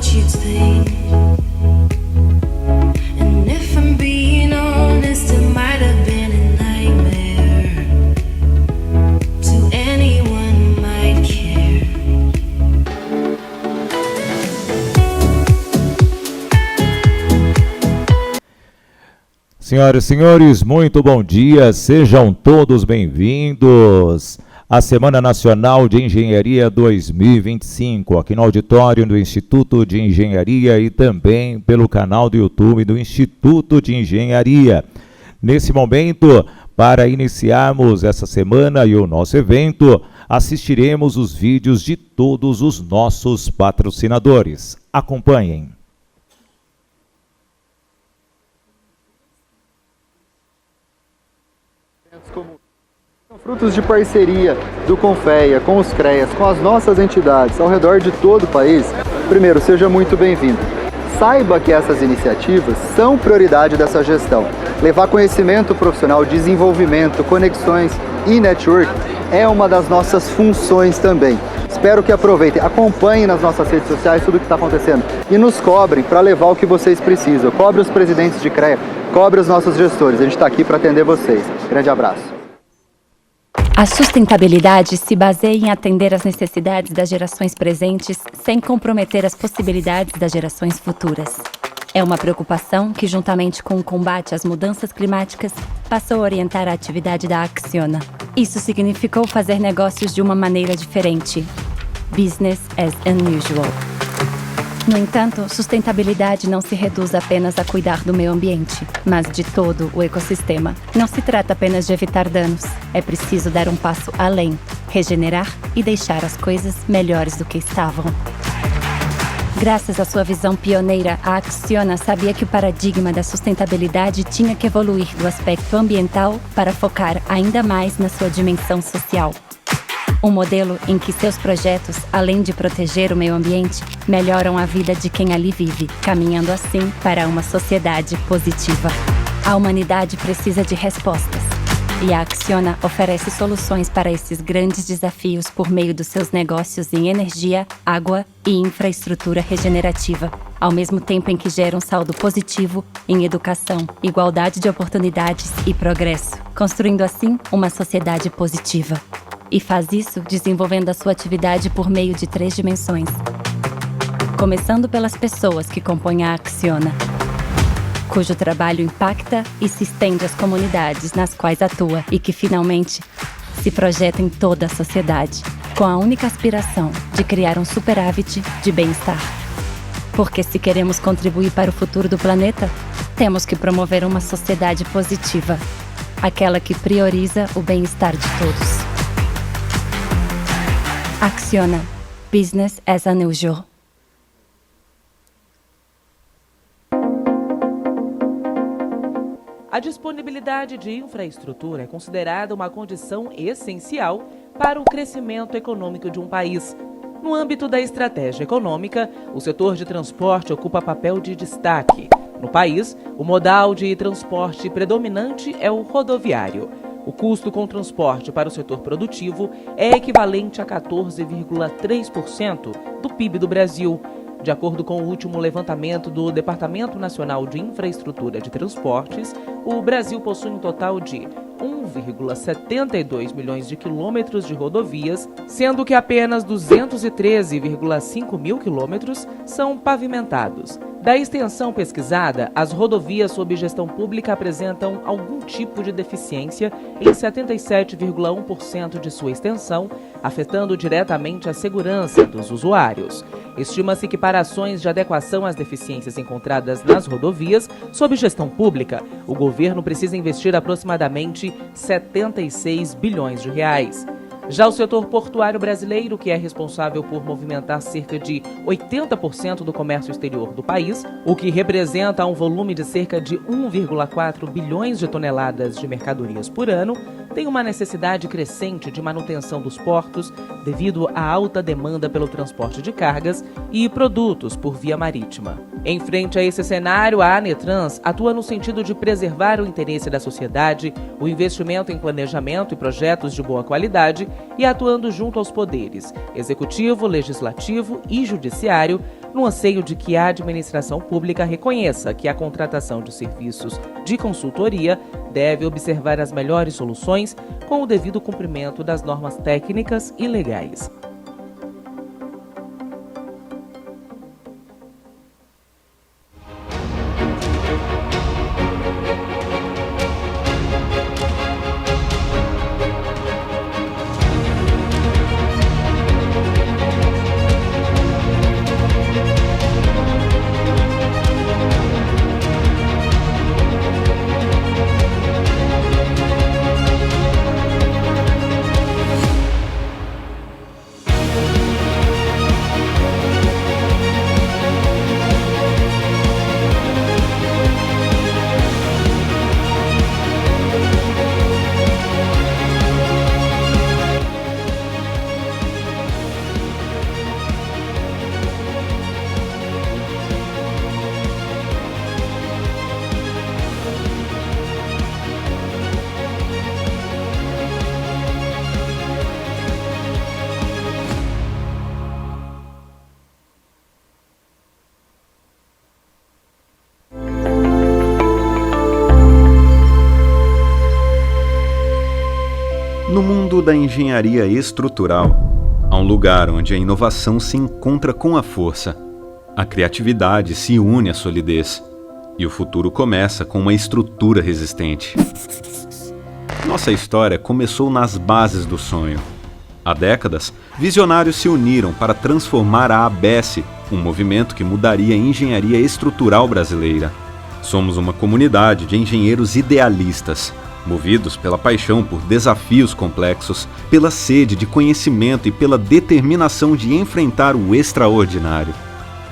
what you'd think. And if I'm being honest, it might have been a nightmare to anyone who might care. Senhoras e senhores, muito bom dia, sejam todos bem-vindos à Semana Nacional de Engenharia 2025, aqui no auditório do Instituto de Engenharia e também pelo canal do YouTube do Instituto de Engenharia. Nesse momento, para iniciarmos essa semana e o nosso evento, assistiremos os vídeos de todos os nossos patrocinadores. Acompanhem. São frutos de parceria do Confeia, com os CREAS, com as nossas entidades ao redor de todo o país. Primeiro, seja muito bem-vindo. Saiba que essas iniciativas são prioridade dessa gestão. Levar conhecimento profissional, desenvolvimento, conexões e network é uma das nossas funções também. Espero que aproveitem, acompanhem nas nossas redes sociais tudo o que está acontecendo e nos cobrem para levar o que vocês precisam. Cobre os presidentes de CREA, cobre os nossos gestores. A gente está aqui para atender vocês. Grande abraço. A sustentabilidade se baseia em atender às necessidades das gerações presentes sem comprometer as possibilidades das gerações futuras. É uma preocupação que, juntamente com o combate às mudanças climáticas, passou a orientar a atividade da Acciona. Isso significou fazer negócios de uma maneira diferente. Business as unusual. No entanto, sustentabilidade não se reduz apenas a cuidar do meio ambiente, mas de todo o ecossistema. Não se trata apenas de evitar danos. É preciso dar um passo além, regenerar e deixar as coisas melhores do que estavam. Graças à sua visão pioneira, a Acciona sabia que o paradigma da sustentabilidade tinha que evoluir do aspecto ambiental para focar ainda mais na sua dimensão social. Um modelo em que seus projetos, além de proteger o meio ambiente, melhoram a vida de quem ali vive, caminhando assim para uma sociedade positiva. A humanidade precisa de respostas, e a Acciona oferece soluções para esses grandes desafios por meio dos seus negócios em energia, água e infraestrutura regenerativa, ao mesmo tempo em que gera um saldo positivo em educação, igualdade de oportunidades e progresso, construindo assim uma sociedade positiva. E faz isso desenvolvendo a sua atividade por meio de 3 dimensões. Começando pelas pessoas que compõem a Acciona, cujo trabalho impacta e se estende às comunidades nas quais atua e que finalmente se projeta em toda a sociedade, com a única aspiração de criar um superávit de bem-estar. Porque se queremos contribuir para o futuro do planeta, temos que promover uma sociedade positiva, aquela que prioriza o bem-estar de todos. Acciona. Business as unusual. A disponibilidade de infraestrutura é considerada uma condição essencial para o crescimento econômico de um país. No âmbito da estratégia econômica, o setor de transporte ocupa papel de destaque. No país, o modal de transporte predominante é o rodoviário. O custo com transporte para o setor produtivo é equivalente a 14,3% do PIB do Brasil. De acordo com o último levantamento do Departamento Nacional de Infraestrutura de Transportes, o Brasil possui um total de 1,72 milhões de quilômetros de rodovias, sendo que apenas 213,5 mil quilômetros são pavimentados. Da extensão pesquisada, as rodovias sob gestão pública apresentam algum tipo de deficiência em 77,1% de sua extensão, afetando diretamente a segurança dos usuários. Estima-se que para ações de adequação às deficiências encontradas nas rodovias sob gestão pública, o governo precisa investir aproximadamente 76 bilhões de reais. Já o setor portuário brasileiro, que é responsável por movimentar cerca de 80% do comércio exterior do país, o que representa um volume de cerca de 1,4 bilhões de toneladas de mercadorias por ano, tem uma necessidade crescente de manutenção dos portos devido à alta demanda pelo transporte de cargas e produtos por via marítima. Em frente a esse cenário, a Anetrans atua no sentido de preservar o interesse da sociedade, o investimento em planejamento e projetos de boa qualidade e atuando junto aos poderes executivo, legislativo e judiciário no anseio de que a administração pública reconheça que a contratação de serviços de consultoria deve observar as melhores soluções com o devido cumprimento das normas técnicas e legais. No mundo da engenharia estrutural, há um lugar onde a inovação se encontra com a força, a criatividade se une à solidez e o futuro começa com uma estrutura resistente. Nossa história começou nas bases do sonho. Há décadas, visionários se uniram para transformar a ABS, um movimento que mudaria a engenharia estrutural brasileira. Somos uma comunidade de engenheiros idealistas, movidos pela paixão por desafios complexos, pela sede de conhecimento e pela determinação de enfrentar o extraordinário.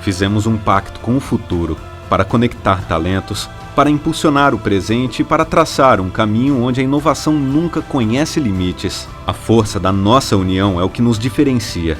Fizemos um pacto com o futuro para conectar talentos, para impulsionar o presente e para traçar um caminho onde a inovação nunca conhece limites. A força da nossa união é o que nos diferencia.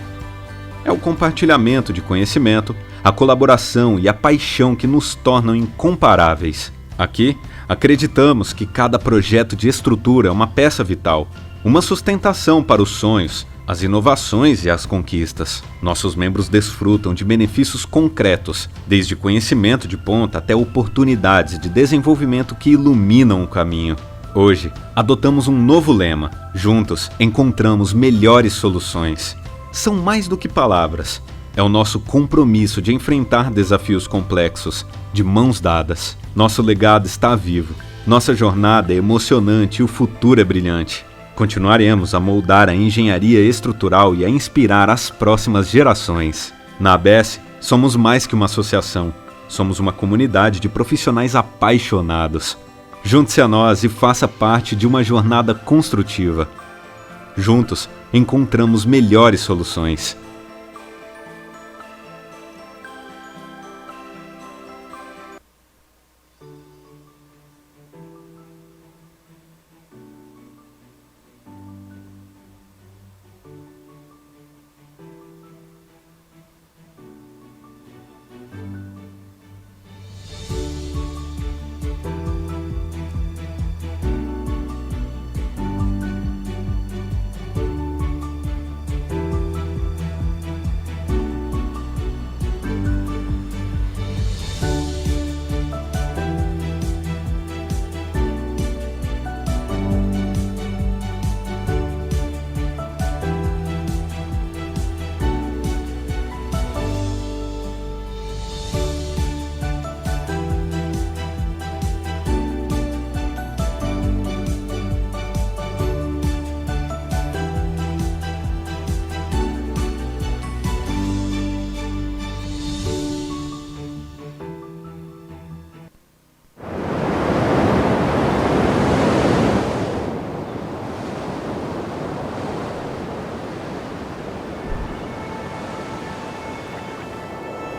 É o compartilhamento de conhecimento, a colaboração e a paixão que nos tornam incomparáveis. Aqui, acreditamos que cada projeto de estrutura é uma peça vital, uma sustentação para os sonhos, as inovações e as conquistas. Nossos membros desfrutam de benefícios concretos, desde conhecimento de ponta até oportunidades de desenvolvimento que iluminam o caminho. Hoje, adotamos um novo lema. Juntos, encontramos melhores soluções. São mais do que palavras. É o nosso compromisso de enfrentar desafios complexos, de mãos dadas. Nosso legado está vivo, nossa jornada é emocionante e o futuro é brilhante. Continuaremos a moldar a engenharia estrutural e a inspirar as próximas gerações. Na ABS, somos mais que uma associação, somos uma comunidade de profissionais apaixonados. Junte-se a nós e faça parte de uma jornada construtiva. Juntos, encontramos melhores soluções.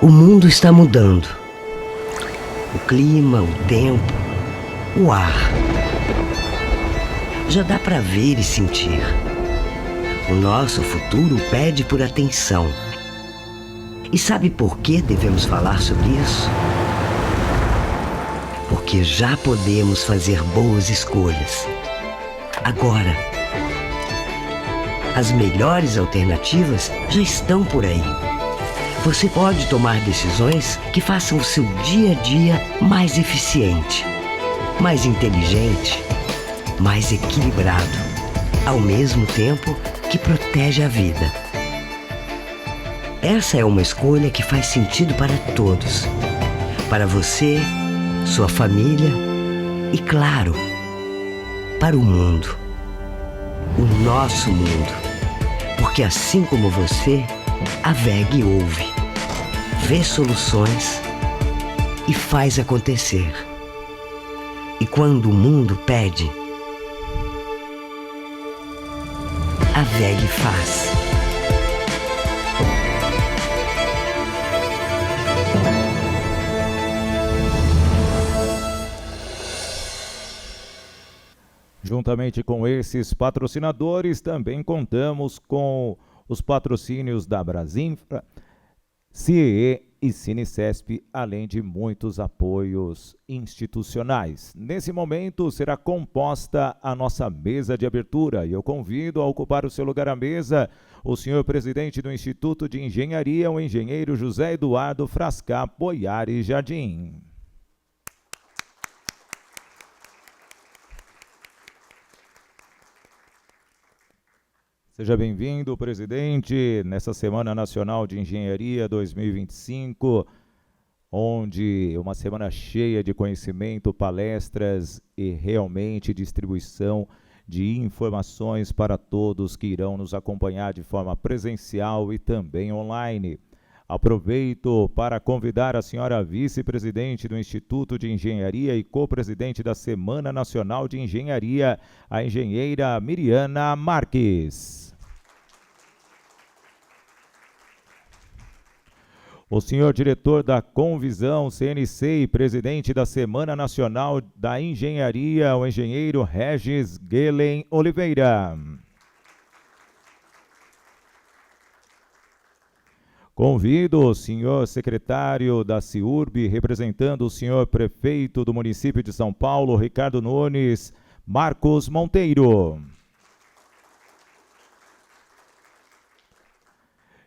O mundo está mudando. O clima, o tempo, o ar. Já dá para ver e sentir. O nosso futuro pede por atenção. E sabe por que devemos falar sobre isso? Porque já podemos fazer boas escolhas. Agora. As melhores alternativas já estão por aí. você pode tomar decisões que façam o seu dia a dia mais eficiente, mais inteligente, mais equilibrado, ao mesmo tempo que protege a vida. Essa é uma escolha que faz sentido para todos. Para você, sua família e, claro, para o mundo. O nosso mundo. Porque assim como você, a WEG ouve, vê soluções e faz acontecer. E quando o mundo pede, a WEG faz. Juntamente com esses patrocinadores, também contamos com os patrocínios da Brasinfra, CIE e Cinicesp, além de muitos apoios institucionais. Nesse momento será composta a nossa mesa de abertura e eu convido a ocupar o seu lugar à mesa o senhor presidente do Instituto de Engenharia, o engenheiro José Eduardo Frascar Boiari Jardim. Seja bem-vindo, presidente, nessa Semana Nacional de Engenharia 2025, onde uma semana cheia de conhecimento, palestras e realmente distribuição de informações para todos que irão nos acompanhar de forma presencial e também online. Aproveito para convidar a senhora vice-presidente do Instituto de Engenharia e co-presidente da Semana Nacional de Engenharia, a engenheira Miriana Marques. O senhor diretor da Convisão CNC e presidente da Semana Nacional da Engenharia, o engenheiro Regis Guelen Oliveira. Convido o senhor secretário da CIURB, representando o senhor prefeito do município de São Paulo, Ricardo Nunes, Marcos Monteiro.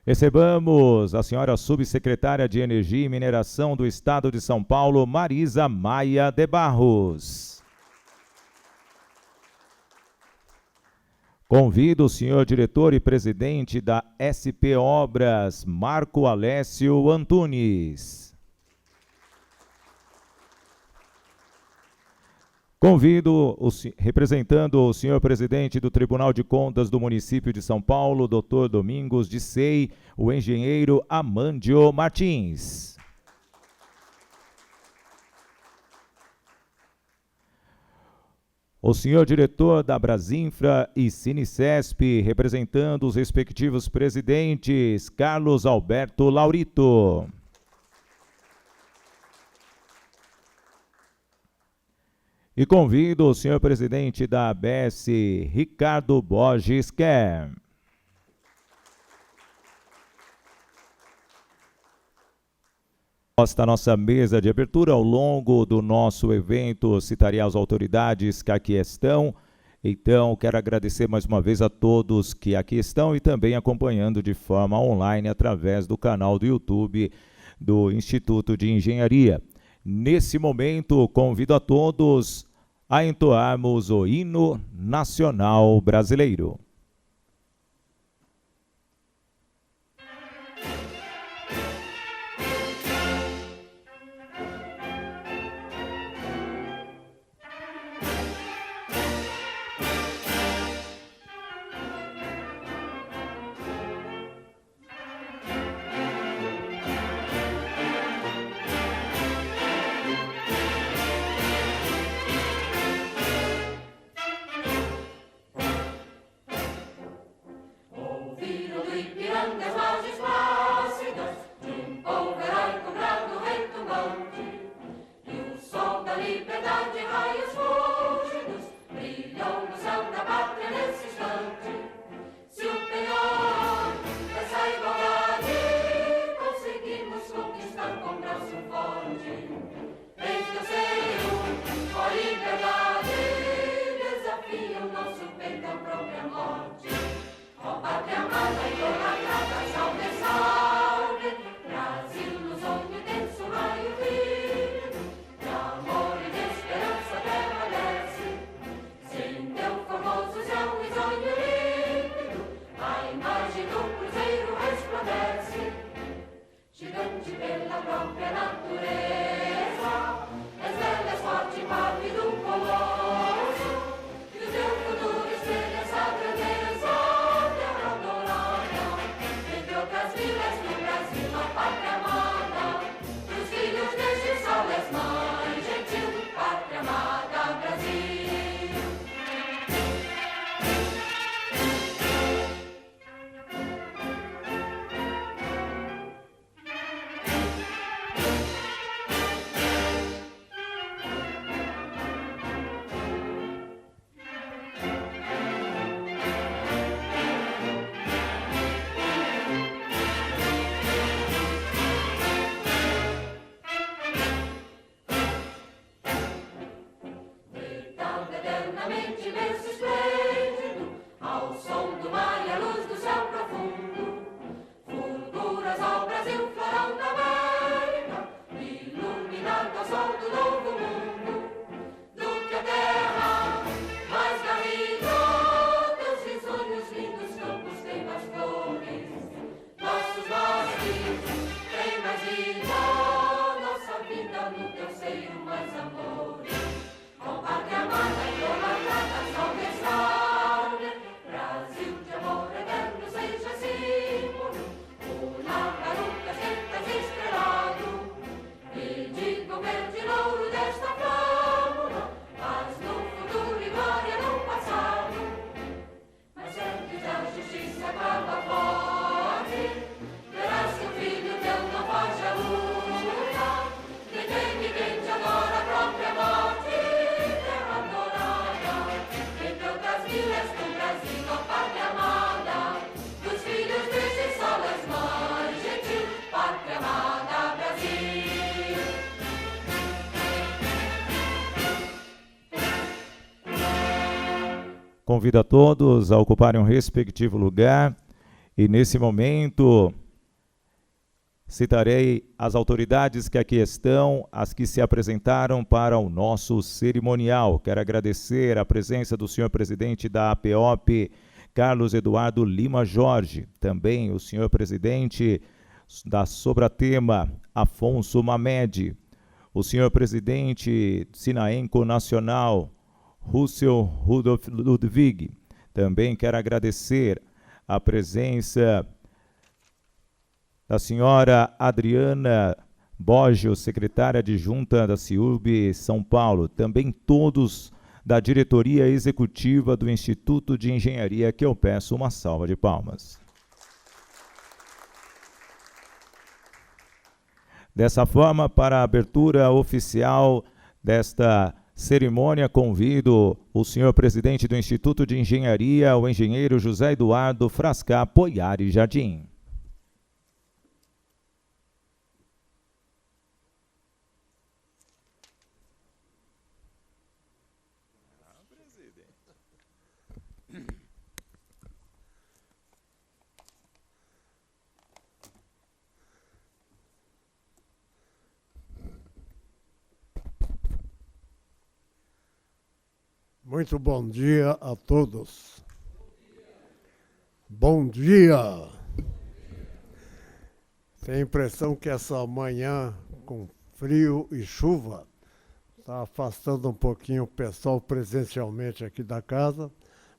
Recebamos a senhora subsecretária de Energia e Mineração do Estado de São Paulo, Marisa Maia de Barros. Convido o senhor diretor e presidente da SP Obras, Marco Alessio Antunes. Convido, representando o senhor presidente do Tribunal de Contas do município de São Paulo, Dr. Domingos de Sei, o engenheiro Amandio Martins. O senhor diretor da Brasinfra e Cinicesp, representando os respectivos presidentes, Carlos Alberto Laurito. E convido o senhor presidente da ABS, Ricardo Borges Kerr. Esta nossa mesa de abertura, ao longo do nosso evento, citarei as autoridades que aqui estão. Então, quero agradecer mais uma vez a todos que aqui estão e também acompanhando de forma online através do canal do YouTube do Instituto de Engenharia. Nesse momento, convido a todos a entoarmos o hino nacional brasileiro. dolci per la propria natureza, e stelle forti parli d'un colosso, più del futuro stelle sa grandeza, terra dorada, entre otras vilas do Brasil, a pátria amada, dos filhos deste sol és mãe gentil, pátria amada, Brasil. Tão eternamente imenso e esplêndido, ao som do mar e à luz do céu profundo, fulguras ao Brasil, florão da América, iluminado ao sol do novo mundo, do que a terra mais garrida, dos risonhos lindos campos tem mais flores, nossos bosques têm mais vida, nossa vida no teu seio mais amores. Com pátria amada, idolatrada, sol restaure, Brasil de amor eterno seja símbolo, una garupa sempre estrelado, e digo verde louro desta flâmula, mas no futuro e glória no passado. Mas sempre da justiça acaba forte, verás que o filho teu não foge à luta, de quem te adora a própria morte. Vilas do Brasil, a pátria amada, dos filhos deste sol és mãe gentil, pátria amada, Brasil. Convido a todos a ocuparem um respectivo lugar e, nesse momento, citarei as autoridades que aqui estão, as que se apresentaram para o nosso cerimonial. Quero agradecer a presença do senhor presidente da APOP, Carlos Eduardo Lima Jorge, também o senhor presidente da Sobratema, Afonso Mamed, o senhor presidente Sinaenco Nacional, Russell Rudolf Ludwig. Também quero agradecer a presença da senhora Adriana Boggio, secretária adjunta da CIURB São Paulo, também todos da diretoria executiva do Instituto de Engenharia, que eu peço uma salva de palmas. Dessa forma, para a abertura oficial desta cerimônia, convido o senhor presidente do Instituto de Engenharia, o engenheiro José Eduardo Frascar Poiari Jardim. Muito bom dia a todos. Bom dia. Tenho a impressão que essa manhã, com frio e chuva, está afastando um pouquinho o pessoal presencialmente aqui da casa,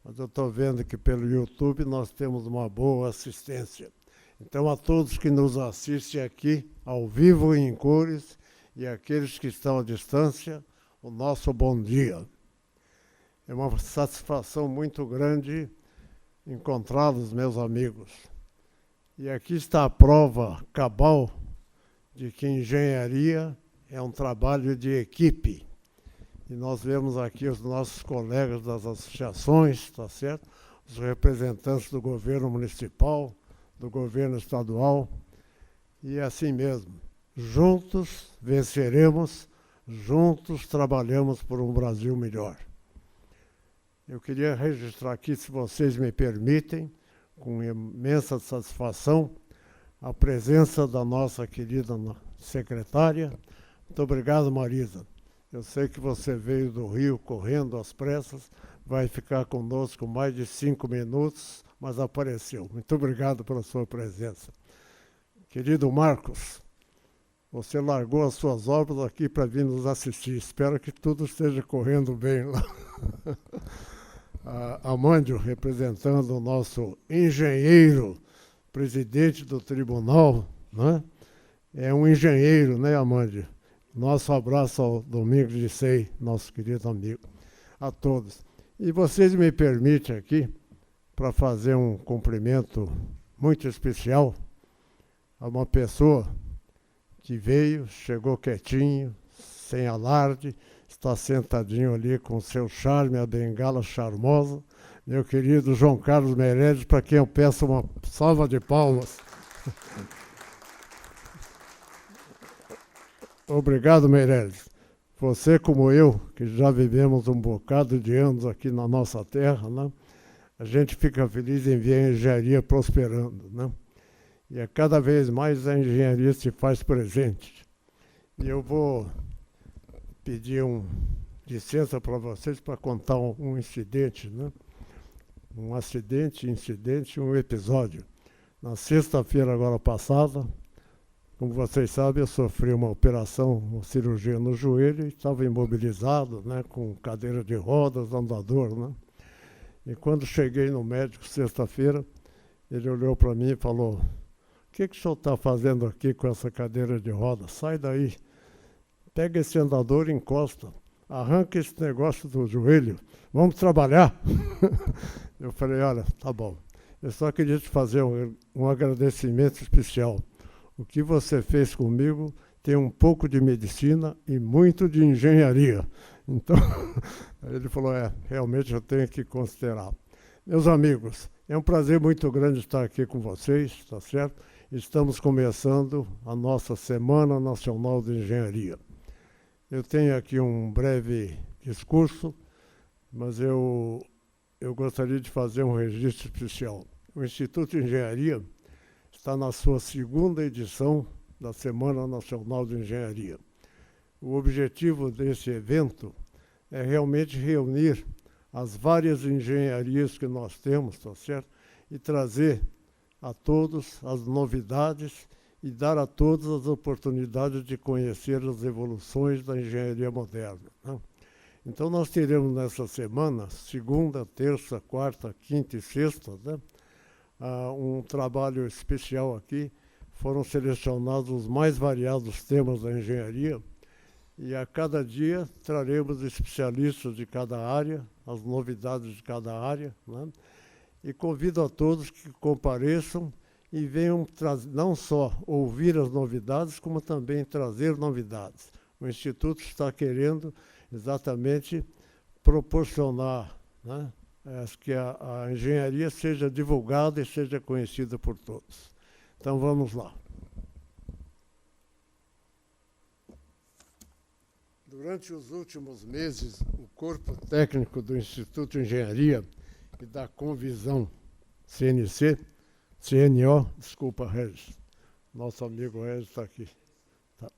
mas eu estou vendo que pelo YouTube nós temos uma boa assistência. Então, a todos que nos assistem aqui, ao vivo e em cores, e aqueles que estão à distância, o nosso bom dia. É uma satisfação muito grande encontrá-los, meus amigos. E aqui está a prova cabal de que engenharia é um trabalho de equipe. E nós vemos aqui os nossos colegas das associações, tá certo? Os representantes do governo municipal, do governo estadual. E é assim mesmo. Juntos venceremos, juntos trabalhamos por um Brasil melhor. Eu queria registrar aqui, se vocês me permitem, com imensa satisfação, a presença da nossa querida secretária. Muito obrigado, Marisa. Eu sei que você veio do Rio correndo às pressas, vai ficar conosco mais de 5 minutos, mas apareceu. Muito obrigado pela sua presença. Querido Marcos, você largou as suas obras aqui para vir nos assistir. Espero que tudo esteja correndo bem lá. Amândio, representando o nosso engenheiro, presidente do tribunal, né? É um engenheiro, né, Amândio? Nosso abraço ao Domingos de Sei, nosso querido amigo, a todos. E vocês me permitem aqui, para fazer um cumprimento muito especial a uma pessoa que veio, chegou quietinho, sem alarde, está sentadinho ali com seu charme, a bengala charmosa, meu querido João Carlos Meirelles, para quem eu peço uma salva de palmas. Obrigado, Meirelles. Você, como eu, que já vivemos um bocado de anos aqui na nossa terra, né? A gente fica feliz em ver a engenharia prosperando, né? E cada vez mais a engenharia se faz presente. E eu vou pedir licença para vocês para contar um incidente, né? Um incidente, um episódio. Na sexta-feira agora passada, como vocês sabem, eu sofri uma operação, uma cirurgia no joelho e estava imobilizado, né, com cadeira de rodas, andador, né? E quando cheguei no médico sexta-feira, ele olhou para mim e falou: "O que o senhor está fazendo aqui com essa cadeira de rodas? Sai daí, pega esse andador e encosta, arranca esse negócio do joelho, vamos trabalhar." Eu falei: "Olha, tá bom, eu só queria te fazer um agradecimento especial. O que você fez comigo tem um pouco de medicina e muito de engenharia." Então, ele falou: realmente eu tenho que considerar. Meus amigos, é um prazer muito grande estar aqui com vocês, tá certo? Estamos começando a nossa Semana Nacional de Engenharia. Eu tenho aqui um breve discurso, mas eu gostaria de fazer um registro especial. O Instituto de Engenharia está na sua segunda edição da Semana Nacional de Engenharia. O objetivo desse evento é realmente reunir as várias engenharias que nós temos, tá certo? E trazer a todos as novidades e dar a todos as oportunidades de conhecer as evoluções da engenharia moderna, né? Então nós teremos nessa semana, segunda, terça, quarta, quinta e sexta, né, um trabalho especial aqui. Foram selecionados os mais variados temas da engenharia e a cada dia traremos especialistas de cada área, as novidades de cada área, né? E convido a todos que compareçam e venham não só ouvir as novidades, como também trazer novidades. O Instituto está querendo exatamente proporcionar, né, que a engenharia seja divulgada e seja conhecida por todos. Então vamos lá. Durante os últimos meses, o corpo técnico do Instituto de Engenharia e da Convisão CNO, desculpa, Regis, nosso amigo Regis está aqui, tá,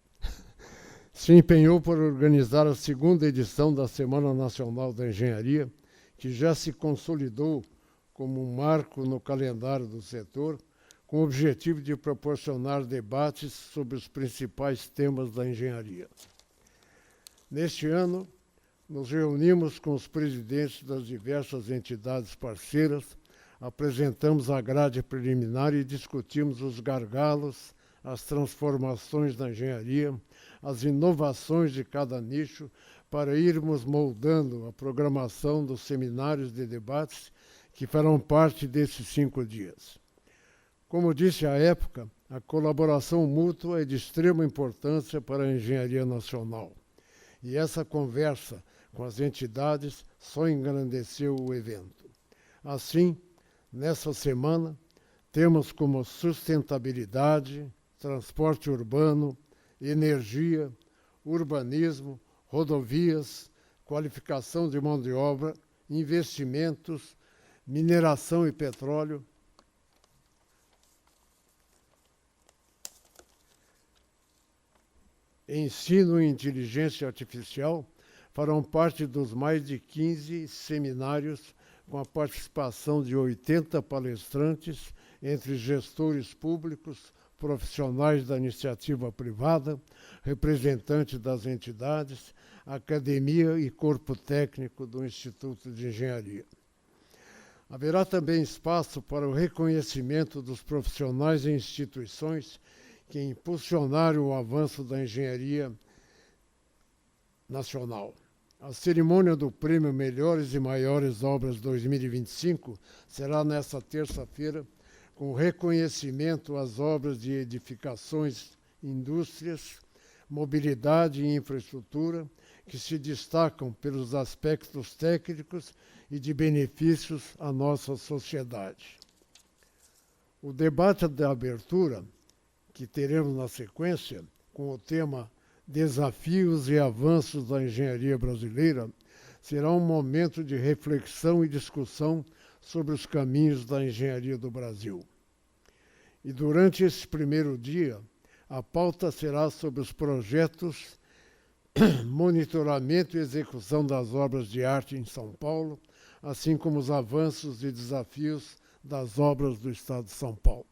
se empenhou por organizar a segunda edição da Semana Nacional da Engenharia, que já se consolidou como um marco no calendário do setor, com o objetivo de proporcionar debates sobre os principais temas da engenharia. Neste ano, nos reunimos com os presidentes das diversas entidades parceiras, apresentamos a grade preliminar e discutimos os gargalos, as transformações da engenharia, as inovações de cada nicho, para irmos moldando a programação dos seminários de debates que farão parte desses 5 dias. Como disse à época, a colaboração mútua é de extrema importância para a engenharia nacional. E essa conversa com as entidades só engrandeceu o evento. Assim, nessa semana, temos como sustentabilidade, transporte urbano, energia, urbanismo, rodovias, qualificação de mão de obra, investimentos, mineração e petróleo, ensino e inteligência artificial, farão parte dos mais de 15 seminários com a participação de 80 palestrantes, entre gestores públicos, profissionais da iniciativa privada, representantes das entidades, academia e corpo técnico do Instituto de Engenharia. Haverá também espaço para o reconhecimento dos profissionais e instituições que impulsionaram o avanço da engenharia nacional. A cerimônia do Prêmio Melhores e Maiores Obras 2025 será nesta terça-feira, com reconhecimento às obras de edificações, indústrias, mobilidade e infraestrutura, que se destacam pelos aspectos técnicos e de benefícios à nossa sociedade. O debate da abertura, que teremos na sequência, com o tema Desafios e Avanços da Engenharia Brasileira, será um momento de reflexão e discussão sobre os caminhos da engenharia do Brasil. E durante esse primeiro dia, a pauta será sobre os projetos, monitoramento e execução das obras de arte em São Paulo, assim como os avanços e desafios das obras do Estado de São Paulo.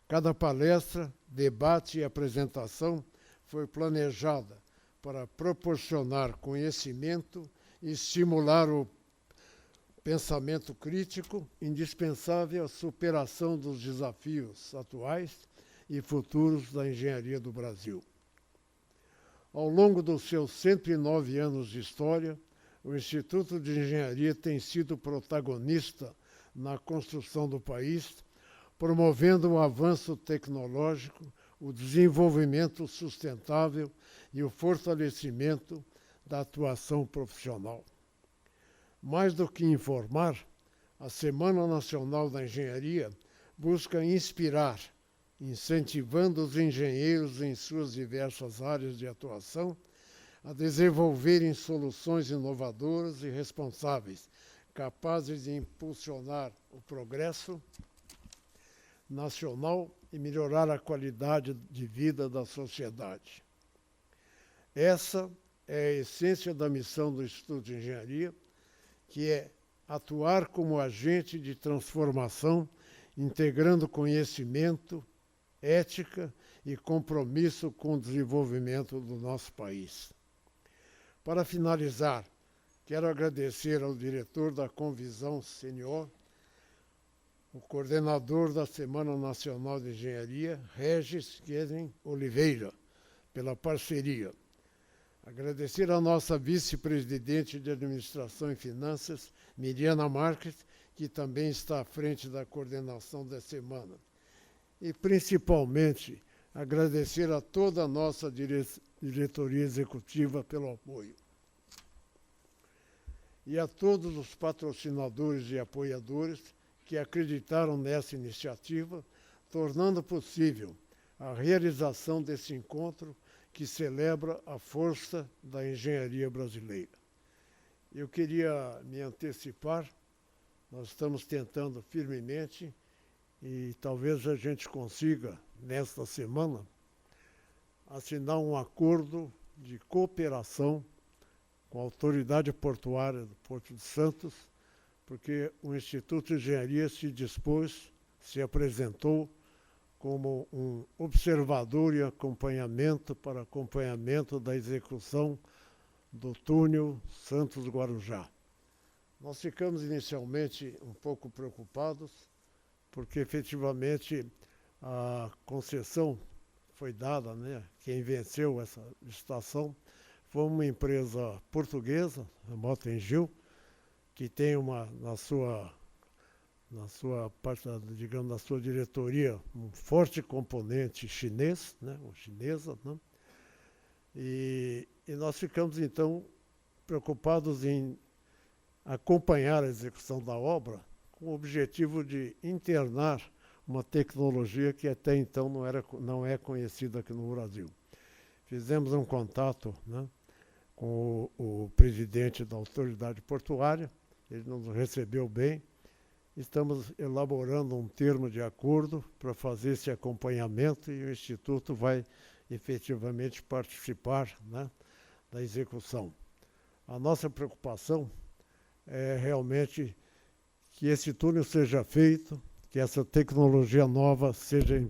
Cada palestra, debate e apresentação foi planejada para proporcionar conhecimento e estimular o pensamento crítico, indispensável à superação dos desafios atuais e futuros da engenharia do Brasil. Ao longo dos seus 109 anos de história, o Instituto de Engenharia tem sido protagonista na construção do país, promovendo o avanço tecnológico, o desenvolvimento sustentável e o fortalecimento da atuação profissional. Mais do que informar, a Semana Nacional da Engenharia busca inspirar, incentivando os engenheiros em suas diversas áreas de atuação a desenvolverem soluções inovadoras e responsáveis, capazes de impulsionar o progresso nacional e melhorar a qualidade de vida da sociedade. Essa é a essência da missão do Instituto de Engenharia, que é atuar como agente de transformação, integrando conhecimento, ética e compromisso com o desenvolvimento do nosso país. Para finalizar, quero agradecer ao diretor da Convisão Senior, o coordenador da Semana Nacional de Engenharia, Regis Gueden Oliveira, pela parceria. Agradecer à nossa vice-presidente de Administração e Finanças, Miriana Marques, que também está à frente da coordenação da semana. E, principalmente, agradecer a toda a nossa diretoria executiva pelo apoio. E a todos os patrocinadores e apoiadores que acreditaram nessa iniciativa, tornando possível a realização desse encontro que celebra a força da engenharia brasileira. Eu queria me antecipar, nós estamos tentando firmemente, e talvez a gente consiga, nesta semana, assinar um acordo de cooperação com a Autoridade Portuária do Porto de Santos, porque o Instituto de Engenharia se apresentou como um observador e acompanhamento da execução do túnel Santos-Guarujá. Nós ficamos inicialmente um pouco preocupados, porque efetivamente a concessão foi dada, né? Quem venceu essa licitação foi uma empresa portuguesa, a Mota-Engil, que tem na sua parte, digamos, na sua diretoria, um forte componente chinês, né, ou chinesa, né? E nós ficamos, então, preocupados em acompanhar a execução da obra com o objetivo de internar uma tecnologia que até então não é conhecida aqui no Brasil. Fizemos um contato, né, com o presidente da autoridade portuária, ele nos recebeu bem. Estamos elaborando um termo de acordo para fazer esse acompanhamento e o Instituto vai efetivamente participar, né, da execução. A nossa preocupação é realmente que esse túnel seja feito, que essa tecnologia nova seja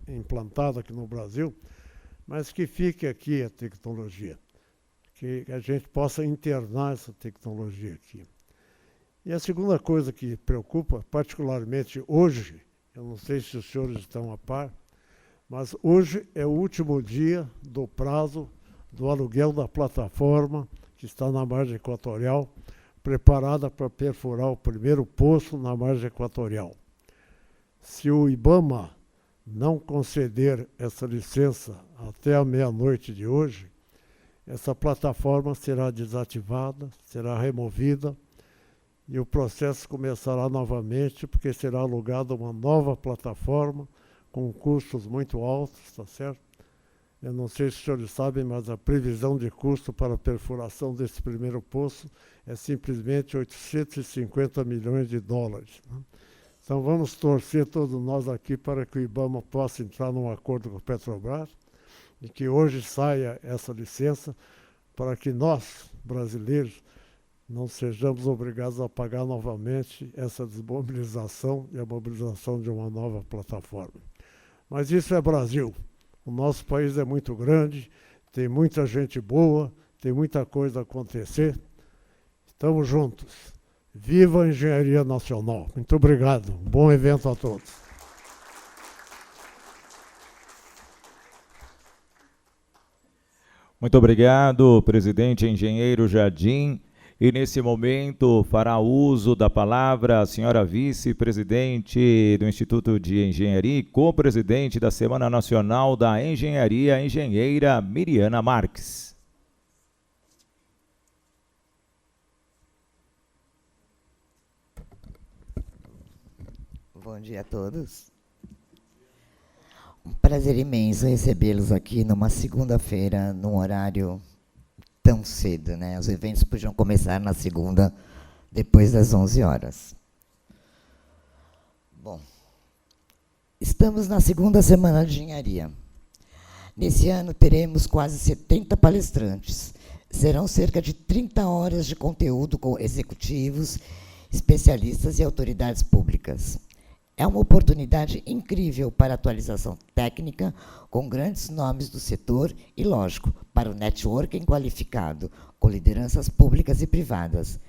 implantada aqui no Brasil, mas que fique aqui a tecnologia, que a gente possa internar essa tecnologia aqui. E a segunda coisa que preocupa, particularmente hoje, eu não sei se os senhores estão a par, mas hoje é o último dia do prazo do aluguel da plataforma que está na margem equatorial, preparada para perfurar o primeiro poço na margem equatorial. Se o IBAMA não conceder essa licença até a meia-noite de hoje, essa plataforma será desativada, será removida e o processo começará novamente, porque será alugada uma nova plataforma com custos muito altos, tá certo? Eu não sei se os senhores sabem, mas a previsão de custo para a perfuração desse primeiro poço é simplesmente 850 milhões de dólares. Né? Então vamos torcer todos nós aqui para que o IBAMA possa entrar num acordo com a Petrobras e que hoje saia essa licença para que nós, brasileiros, não sejamos obrigados a pagar novamente essa desmobilização e a mobilização de uma nova plataforma. Mas isso é Brasil. O nosso país é muito grande, tem muita gente boa, tem muita coisa a acontecer. Estamos juntos. Viva a Engenharia Nacional. Muito obrigado. Bom evento a todos. Muito obrigado, presidente engenheiro Jardim. E nesse momento fará uso da palavra a senhora vice-presidente do Instituto de Engenharia e co-presidente da Semana Nacional da Engenharia, a engenheira Miriana Marques. Bom dia a todos. Um prazer imenso recebê-los aqui numa segunda-feira, num horário tão cedo, né? Os eventos podiam começar na segunda, depois das 11 horas. Bom, estamos na segunda semana de engenharia. Nesse ano teremos quase 70 palestrantes. Serão cerca de 30 horas de conteúdo com executivos, especialistas e autoridades públicas. É uma oportunidade incrível para atualização técnica com grandes nomes do setor e, lógico, para o networking qualificado com lideranças públicas e privadas.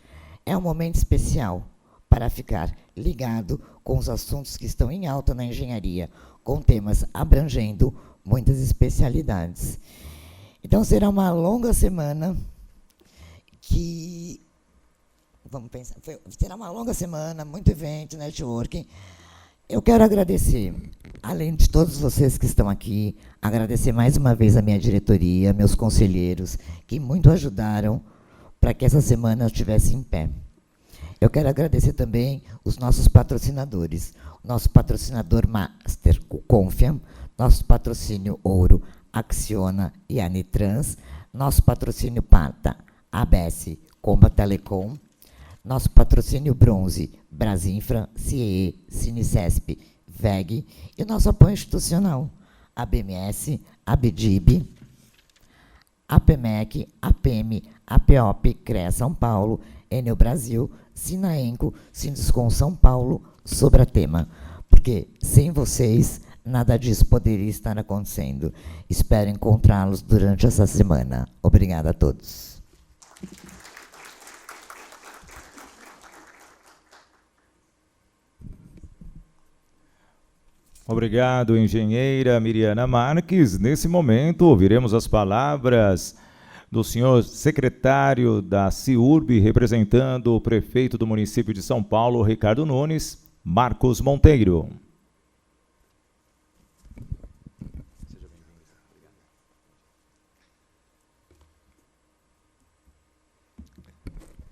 É um momento especial para ficar ligado com os assuntos que estão em alta na engenharia, com temas abrangendo muitas especialidades. Então, será uma longa semana que... Vamos pensar, será uma longa semana, muito evento, networking. Eu quero agradecer, além de todos vocês que estão aqui, agradecer mais uma vez a minha diretoria, meus conselheiros, que muito ajudaram para que essa semana eu estivesse em pé. Eu quero agradecer também os nossos patrocinadores, nosso patrocinador Master, o Confiam, nosso patrocínio Ouro, Acciona e Anitrans, nosso patrocínio Prata, ABS, Comba Telecom, nosso patrocínio Bronze, Brasinfra, CIE, Cinicesp, VEG, e o nosso apoio institucional, ABMS, ABDIB, APMEC, APM, APOP, CREA São Paulo, Enel Brasil, Sinaenco, Sinduscom São Paulo, Sobratema. Porque, sem vocês, nada disso poderia estar acontecendo. Espero encontrá-los durante essa semana. Obrigada a todos. Obrigado, engenheira Miriana Marques. Nesse momento, ouviremos as palavras do senhor secretário da CIURB, representando o prefeito do município de São Paulo, Ricardo Nunes, Marcos Monteiro.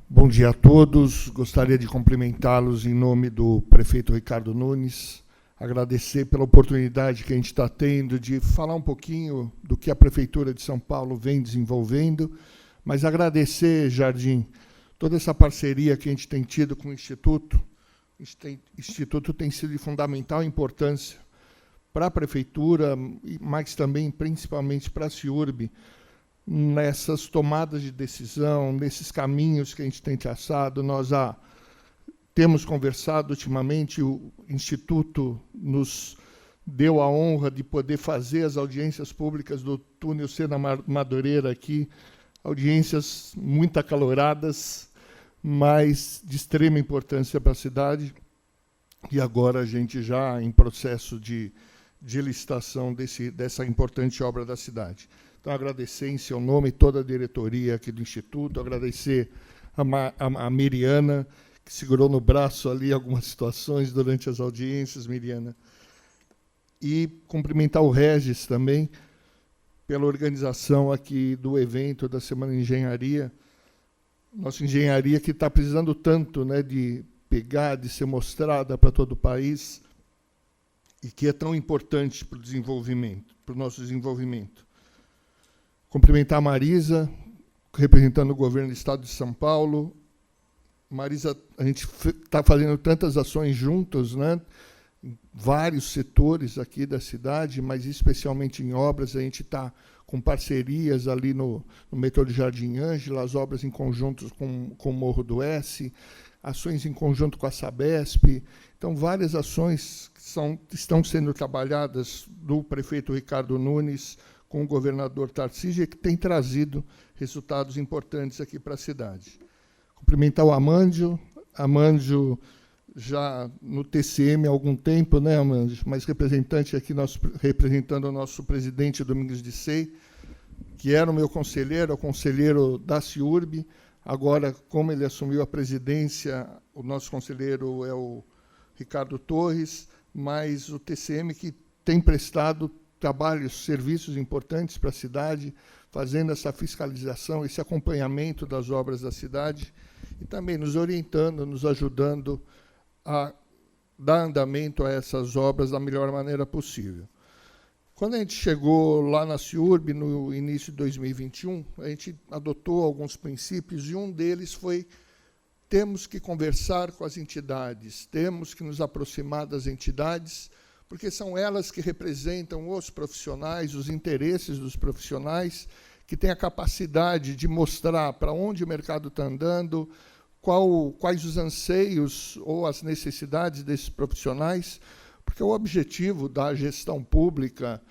Bom dia a todos. Gostaria de cumprimentá-los em nome do prefeito Ricardo Nunes, agradecer pela oportunidade que a gente está tendo de falar um pouquinho do que a Prefeitura de São Paulo vem desenvolvendo, mas agradecer, Jardim, toda essa parceria que a gente tem tido com o Instituto. O Instituto tem sido de fundamental importância para a Prefeitura, mas também, principalmente, para a CIURB, nessas tomadas de decisão, nesses caminhos que a gente tem traçado. Nós, há temos conversado ultimamente, o Instituto nos deu a honra de poder fazer as audiências públicas do túnel Sena Madureira aqui, audiências muito acaloradas, mas de extrema importância para a cidade, e agora a gente já em processo de licitação dessa importante obra da cidade. Então, agradecer em seu nome toda a diretoria aqui do Instituto, agradecer a Miriana, que segurou no braço ali algumas situações durante as audiências, Miriana, e cumprimentar o Regis também pela organização aqui do evento da Semana de Engenharia. Nossa engenharia que está precisando tanto, né, de pegar, de ser mostrada para todo o país, e que é tão importante para o desenvolvimento, para o nosso desenvolvimento. Cumprimentar a Marisa, representando o governo do Estado de São Paulo. Marisa, a gente está fazendo tantas ações juntos, né, em vários setores aqui da cidade, mas especialmente em obras. A gente está com parcerias ali no metrô de Jardim Ângela, as obras em conjunto com o Morro do S, ações em conjunto com a Sabesp. Então, várias ações que estão sendo trabalhadas do prefeito Ricardo Nunes com o governador Tarcísio, que tem trazido resultados importantes aqui para a cidade. Cumprimentar o Amândio. Amândio já no TCM há algum tempo, né, Amândio? Mas representante aqui, representando o nosso presidente Domingos de Sei, que era o meu conselheiro, o conselheiro da CIURB. Agora, como ele assumiu a presidência, o nosso conselheiro é o Ricardo Torres, mas o TCM que tem prestado trabalhos, serviços importantes para a cidade, fazendo essa fiscalização, esse acompanhamento das obras da cidade, e também nos orientando, nos ajudando a dar andamento a essas obras da melhor maneira possível. Quando a gente chegou lá na CIURB, no início de 2021, a gente adotou alguns princípios, e um deles foi: temos que conversar com as entidades, temos que nos aproximar das entidades, porque são elas que representam os profissionais, os interesses dos profissionais, que têm a capacidade de mostrar para onde o mercado está andando, quais os anseios ou as necessidades desses profissionais, porque o objetivo da gestão pública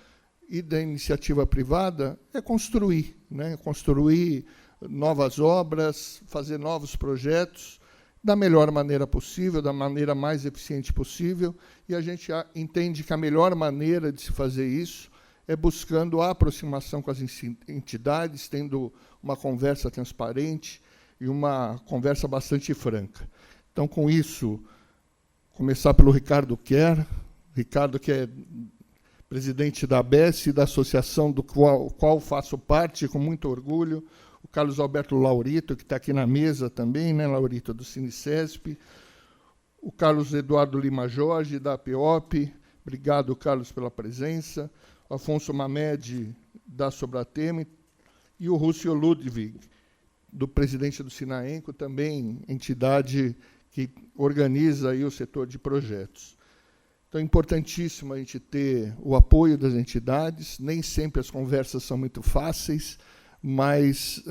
e da iniciativa privada é construir, né? Construir novas obras, fazer novos projetos da melhor maneira possível, da maneira mais eficiente possível, e a gente entende que a melhor maneira de se fazer isso é buscando a aproximação com as entidades, tendo uma conversa transparente e uma conversa bastante franca. Então, com isso, começar pelo Ricardo Quer. Ricardo, que é presidente da ABES e da associação do qual faço parte com muito orgulho. O Carlos Alberto Laurito, que está aqui na mesa também, né, Laurito, do Cinicesp. O Carlos Eduardo Lima Jorge, da APOP. Obrigado, Carlos, pela presença. O Afonso Mamed, da Sobrateme. E o Rússio Ludwig, do presidente do Sinaenco, também entidade que organiza aí o setor de projetos. Então, é importantíssimo a gente ter o apoio das entidades. Nem sempre as conversas são muito fáceis, mas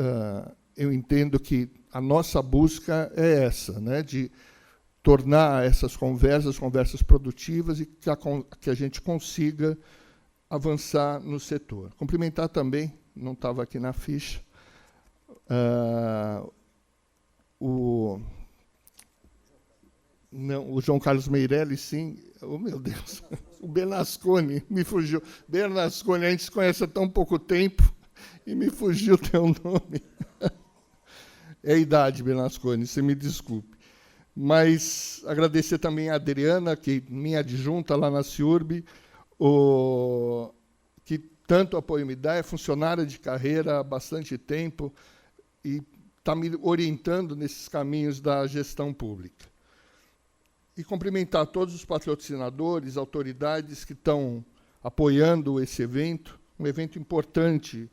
eu entendo que a nossa busca é essa, né, de tornar essas conversas produtivas, e que a gente consiga avançar no setor. Cumprimentar também, não estava aqui na ficha, o João Carlos Meirelles, sim. Oh, meu Deus, o Bernasconi, me fugiu. Bernasconi, a gente se conhece há tão pouco tempo, e me fugiu o teu nome. É a idade, Bernasconi, você me desculpe. Mas agradecer também a Adriana, que minha adjunta lá na CIURB, que tanto apoio me dá, é funcionária de carreira há bastante tempo e está me orientando nesses caminhos da gestão pública. E cumprimentar todos os patrocinadores, autoridades que estão apoiando esse evento, um evento importante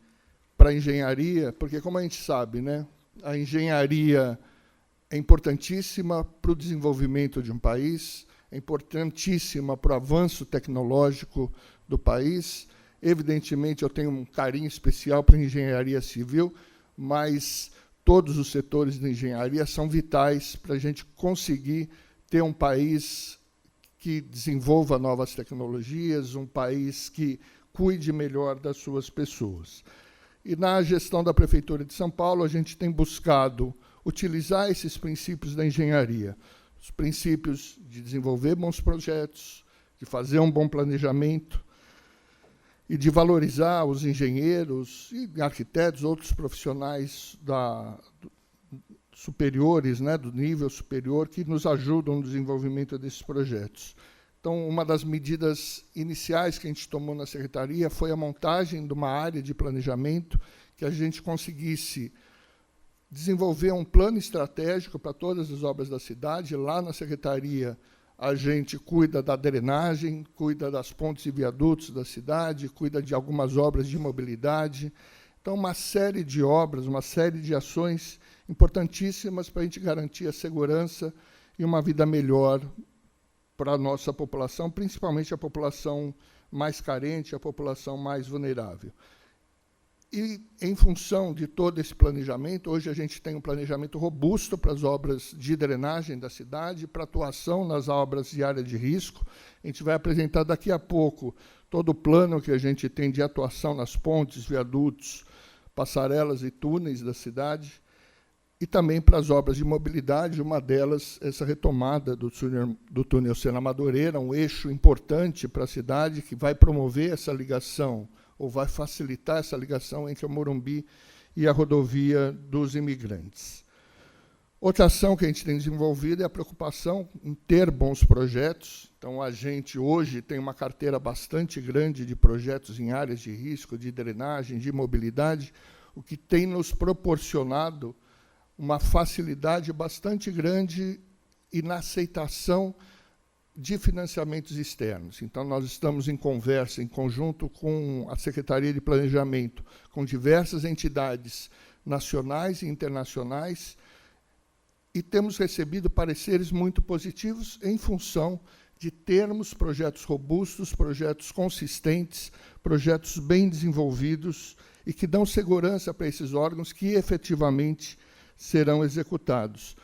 para a engenharia, porque, como a gente sabe, né, a engenharia é importantíssima para o desenvolvimento de um país, é importantíssima para o avanço tecnológico do país. Evidentemente, eu tenho um carinho especial para a engenharia civil, mas todos os setores da engenharia são vitais para a gente conseguir ter um país que desenvolva novas tecnologias, um país que cuide melhor das suas pessoas. E na gestão da Prefeitura de São Paulo, a gente tem buscado utilizar esses princípios da engenharia, os princípios de desenvolver bons projetos, de fazer um bom planejamento e de valorizar os engenheiros e arquitetos, outros profissionais superiores, né, do nível superior, que nos ajudam no desenvolvimento desses projetos. Então, uma das medidas iniciais que a gente tomou na Secretaria foi a montagem de uma área de planejamento que a gente conseguisse desenvolver um plano estratégico para todas as obras da cidade. Lá na Secretaria, a gente cuida da drenagem, cuida das pontes e viadutos da cidade, cuida de algumas obras de mobilidade. Então, uma série de obras, uma série de ações importantíssimas para a gente garantir a segurança e uma vida melhor para a nossa população, principalmente a população mais carente, a população mais vulnerável. E, em função de todo esse planejamento, hoje a gente tem um planejamento robusto para as obras de drenagem da cidade, para atuação nas obras de área de risco. A gente vai apresentar daqui a pouco todo o plano que a gente tem de atuação nas pontes, viadutos, passarelas e túneis da cidade. E também para as obras de mobilidade, uma delas, essa retomada do túnel Sena Madureira, um eixo importante para a cidade, que vai promover essa ligação, ou vai facilitar essa ligação entre o Morumbi e a rodovia dos imigrantes. Outra ação que a gente tem desenvolvido é a preocupação em ter bons projetos. Então, a gente hoje tem uma carteira bastante grande de projetos em áreas de risco, de drenagem, de mobilidade, o que tem nos proporcionado uma facilidade bastante grande e na aceitação de financiamentos externos. Então, nós estamos em conversa, em conjunto com a Secretaria de Planejamento, com diversas entidades nacionais e internacionais, e temos recebido pareceres muito positivos em função de termos projetos robustos, projetos consistentes, projetos bem desenvolvidos e que dão segurança para esses órgãos que efetivamente serão executados.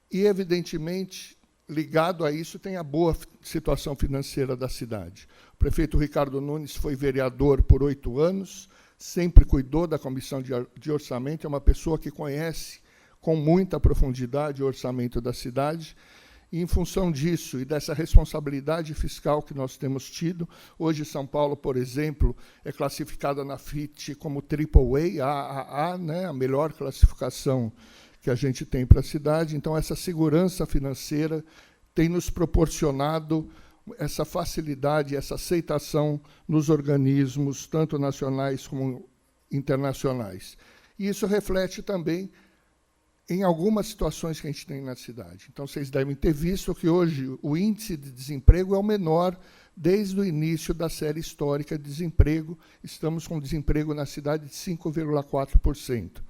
E, evidentemente, ligado a isso, tem a boa situação financeira da cidade. O prefeito Ricardo Nunes foi vereador por 8 anos, sempre cuidou da comissão de orçamento, é uma pessoa que conhece com muita profundidade o orçamento da cidade, e, em função disso e dessa responsabilidade fiscal que nós temos tido, hoje São Paulo, por exemplo, é classificada na FIT como AAA, AAA, né, a melhor classificação que a gente tem para a cidade. Então, essa segurança financeira tem nos proporcionado essa facilidade, essa aceitação nos organismos, tanto nacionais como internacionais. E isso reflete também em algumas situações que a gente tem na cidade. Então, vocês devem ter visto que hoje o índice de desemprego é o menor desde o início da série histórica de desemprego. Estamos com desemprego na cidade de 5,4%.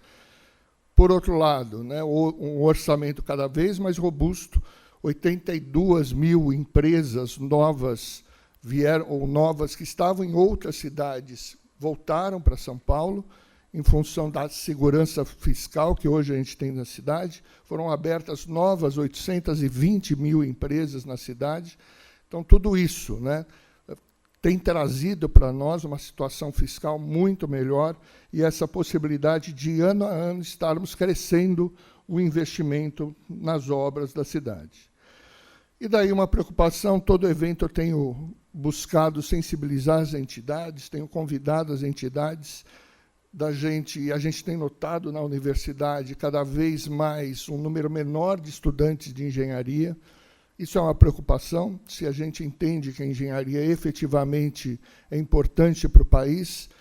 Por outro lado, né, um orçamento cada vez mais robusto, 82 mil empresas novas vieram, ou novas que estavam em outras cidades, voltaram para São Paulo, em função da segurança fiscal que hoje a gente tem na cidade. Foram abertas novas 820 mil empresas na cidade. Então, tudo isso, né, tem trazido para nós uma situação fiscal muito melhor e essa possibilidade de, ano a ano, estarmos crescendo o investimento nas obras da cidade. E daí uma preocupação, todo evento eu tenho buscado sensibilizar as entidades, tenho convidado as entidades e a gente tem notado na universidade cada vez mais um número menor de estudantes de engenharia. Isso é uma preocupação. Se a gente entende que a engenharia efetivamente é importante para o país,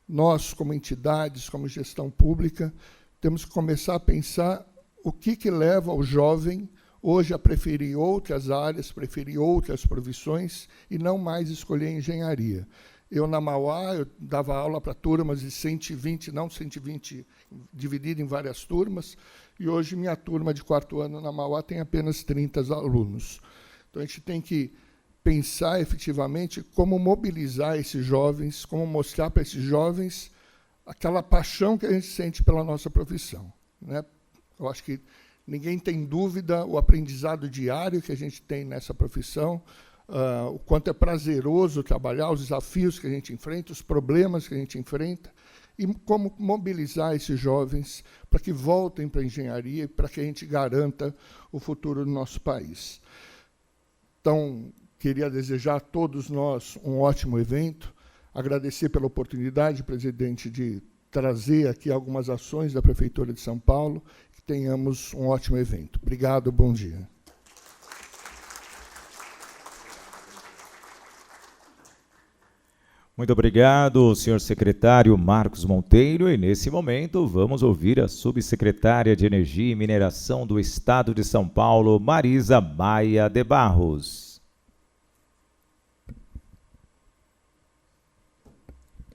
nós, como entidades, como gestão pública, temos que começar a pensar o que leva o jovem hoje a preferir outras áreas, preferir outras profissões e não mais escolher engenharia. Eu, na Mauá, eu dava aula para turmas de 120, não 120 dividido em várias turmas, e hoje minha turma de 4º ano na Mauá tem apenas 30 alunos. Então, a gente tem que pensar efetivamente como mobilizar esses jovens, como mostrar para esses jovens aquela paixão que a gente sente pela nossa profissão, né? Eu acho que Ninguém tem dúvida o aprendizado diário que a gente tem nessa profissão, o quanto é prazeroso trabalhar, os desafios que a gente enfrenta, os problemas que a gente enfrenta, e como mobilizar esses jovens para que voltem para a engenharia e para que a gente garanta o futuro do nosso país. Então, queria desejar a todos nós um ótimo evento, agradecer pela oportunidade, presidente, de trazer aqui algumas ações da Prefeitura de São Paulo, que tenhamos um ótimo evento. Obrigado, bom dia. Muito obrigado, senhor secretário Marcos Monteiro. E, nesse momento, vamos ouvir a subsecretária de Energia e Mineração do Estado de São Paulo, Marisa Maia de Barros.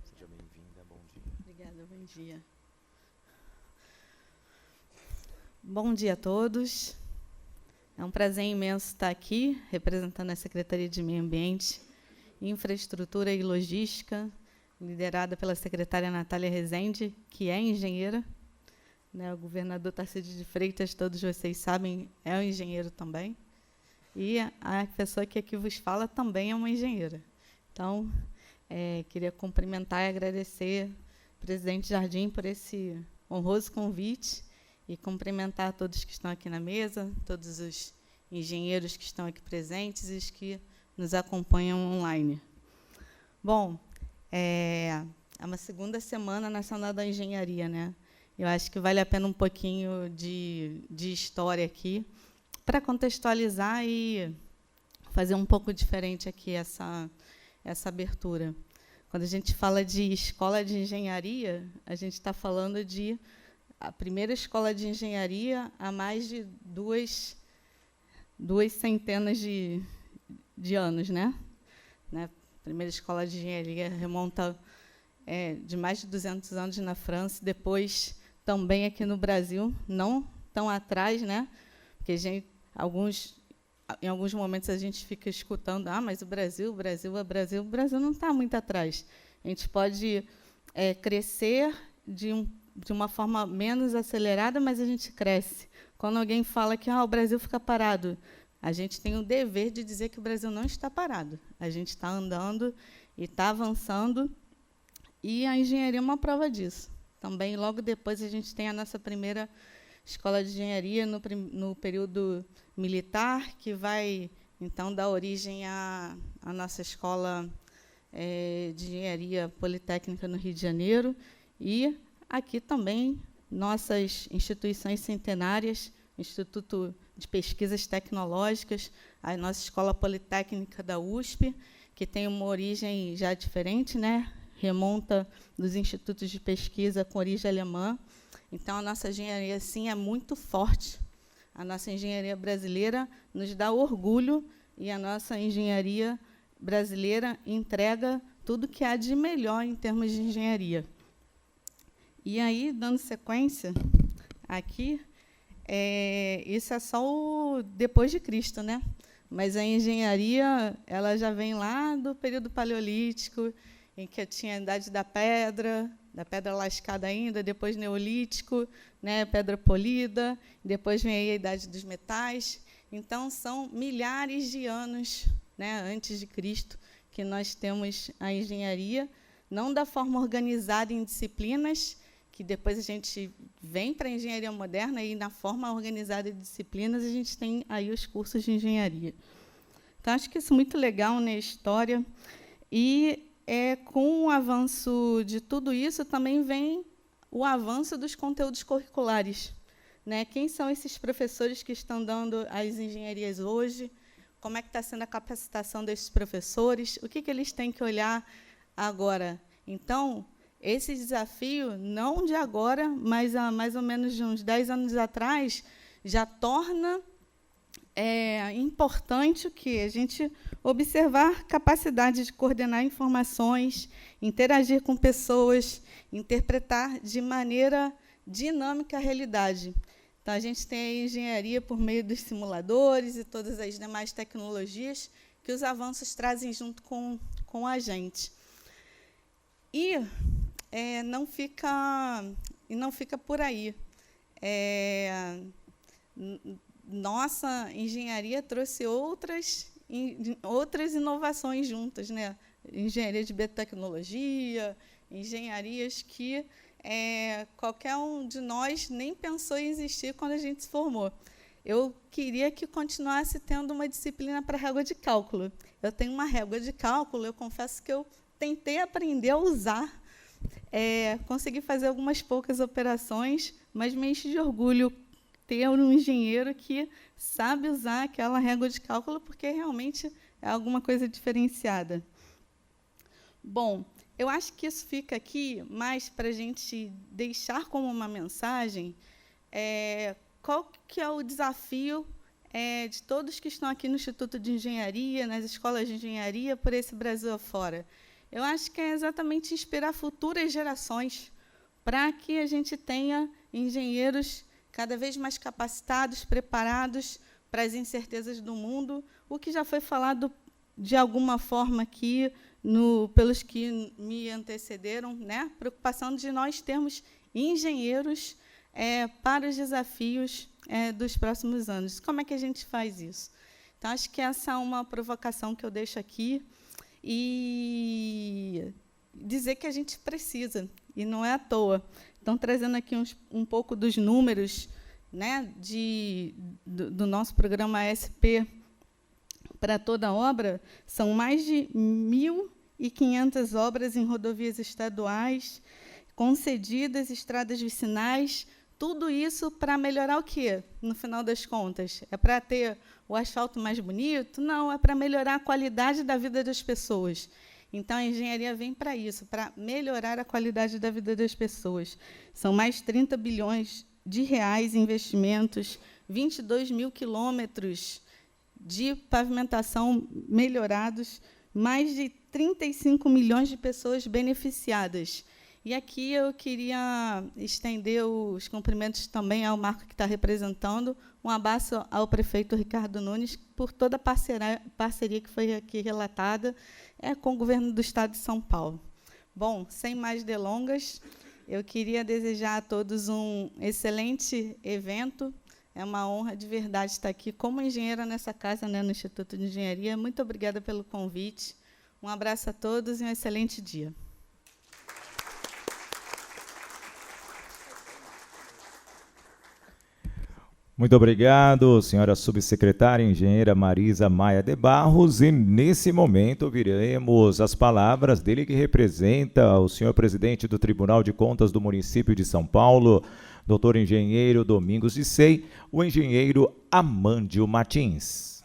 Seja bem-vinda, bom dia. Obrigada, bom dia. Bom dia a todos. É um prazer imenso estar aqui, representando a Secretaria de Meio Ambiente, Infraestrutura e Logística, liderada pela secretária Natália Rezende, que é engenheira, né? O governador Tarcísio de Freitas, todos vocês sabem, é um engenheiro também. E a pessoa que aqui vos fala também é uma engenheira. Então, queria cumprimentar e agradecer ao presidente Jardim por esse honroso convite e cumprimentar todos que estão aqui na mesa, todos os engenheiros que estão aqui presentes e os que nos acompanham online. Bom, é uma segunda Semana Nacional da Engenharia, né? Eu acho que vale a pena um pouquinho de história aqui, para contextualizar e fazer um pouco diferente aqui essa abertura. Quando a gente fala de escola de engenharia, a gente está falando de a primeira escola de engenharia há mais de duas centenas de anos, né? A primeira escola de engenharia remonta de mais de 200 anos na França, depois também aqui no Brasil, não tão atrás, né? Porque em alguns momentos a gente fica escutando, mas o Brasil não está muito atrás. A gente pode crescer de uma forma menos acelerada, mas a gente cresce. Quando alguém fala que o Brasil fica parado, a gente tem o dever de dizer que o Brasil não está parado. A gente está andando e está avançando, e a engenharia é uma prova disso. Também, logo depois, a gente tem a nossa primeira escola de engenharia no período militar, que vai, então, dar origem à nossa escola de engenharia politécnica no Rio de Janeiro, e aqui também nossas instituições centenárias, Instituto de Pesquisas Tecnológicas, a nossa Escola Politécnica da USP, que tem uma origem já diferente, né? Remonta dos institutos de pesquisa com origem alemã. Então, a nossa engenharia, sim, é muito forte. A nossa engenharia brasileira nos dá orgulho, e a nossa engenharia brasileira entrega tudo que há de melhor em termos de engenharia. E aí, dando sequência, aqui, isso é só o depois de Cristo, né? Mas a engenharia, ela já vem lá do período paleolítico, em que tinha a idade da pedra lascada ainda, depois neolítico, né, pedra polida, depois vem aí a idade dos metais. Então, são milhares de anos, né, antes de Cristo, que nós temos a engenharia, não da forma organizada em disciplinas, que depois a gente vem para a engenharia moderna, e na forma organizada de disciplinas a gente tem aí os cursos de engenharia. Então, acho que isso é muito legal na história. E com o avanço de tudo isso, também vem o avanço dos conteúdos curriculares, né? Quem são esses professores que estão dando as engenharias hoje? Como é que está sendo a capacitação desses professores? O que eles têm que olhar agora? Então, esse desafio, não de agora, mas há mais ou menos de uns 10 anos atrás, já torna importante o quê? A gente observar capacidade de coordenar informações, interagir com pessoas, interpretar de maneira dinâmica a realidade. Então, a gente tem a engenharia por meio dos simuladores e todas as demais tecnologias que os avanços trazem junto com a gente. E não fica por aí. nossa engenharia trouxe outras inovações juntas, né? Engenharia de biotecnologia, engenharias que qualquer um de nós nem pensou em existir quando a gente se formou. Eu queria que continuasse tendo uma disciplina para régua de cálculo. Eu tenho uma régua de cálculo, eu confesso que eu tentei aprender a usar, consegui fazer algumas poucas operações, mas me enche de orgulho ter um engenheiro que sabe usar aquela régua de cálculo, porque realmente é alguma coisa diferenciada. Bom, eu acho que isso fica aqui mais para a gente deixar como uma mensagem qual que é o desafio de todos que estão aqui no Instituto de Engenharia, nas escolas de engenharia, por esse Brasil afora. Eu acho que é exatamente inspirar futuras gerações para que a gente tenha engenheiros cada vez mais capacitados, preparados para as incertezas do mundo, o que já foi falado de alguma forma aqui pelos que me antecederam, né? Preocupação de nós termos engenheiros para os desafios dos próximos anos. Como é que a gente faz isso? Então, acho que essa é uma provocação que eu deixo aqui, e dizer que a gente precisa, e não é à toa. Então, trazendo aqui um pouco dos números, né, do nosso programa SP para toda a obra, são mais de 1.500 obras em rodovias estaduais, concedidas, estradas vicinais, tudo isso para melhorar o quê, no final das contas? É para ter o asfalto mais bonito? Não, é para melhorar a qualidade da vida das pessoas. Então, a engenharia vem para isso, para melhorar a qualidade da vida das pessoas. São mais de 30 bilhões de reais em investimentos, 22 mil quilômetros de pavimentação melhorados, mais de 35 milhões de pessoas beneficiadas. E aqui eu queria estender os cumprimentos também ao Marco, que está representando, um abraço ao prefeito Ricardo Nunes por toda a parceria que foi aqui relatada com o governo do Estado de São Paulo. Bom, sem mais delongas, eu queria desejar a todos um excelente evento. É uma honra de verdade estar aqui como engenheira nessa casa, né, no Instituto de Engenharia. Muito obrigada pelo convite. Um abraço a todos e um excelente dia. Muito obrigado, senhora subsecretária engenheira Marisa Maia de Barros, e nesse momento ouviremos as palavras dele que representa o senhor presidente do Tribunal de Contas do município de São Paulo, doutor engenheiro Domingos de Sei, o engenheiro Amândio Martins.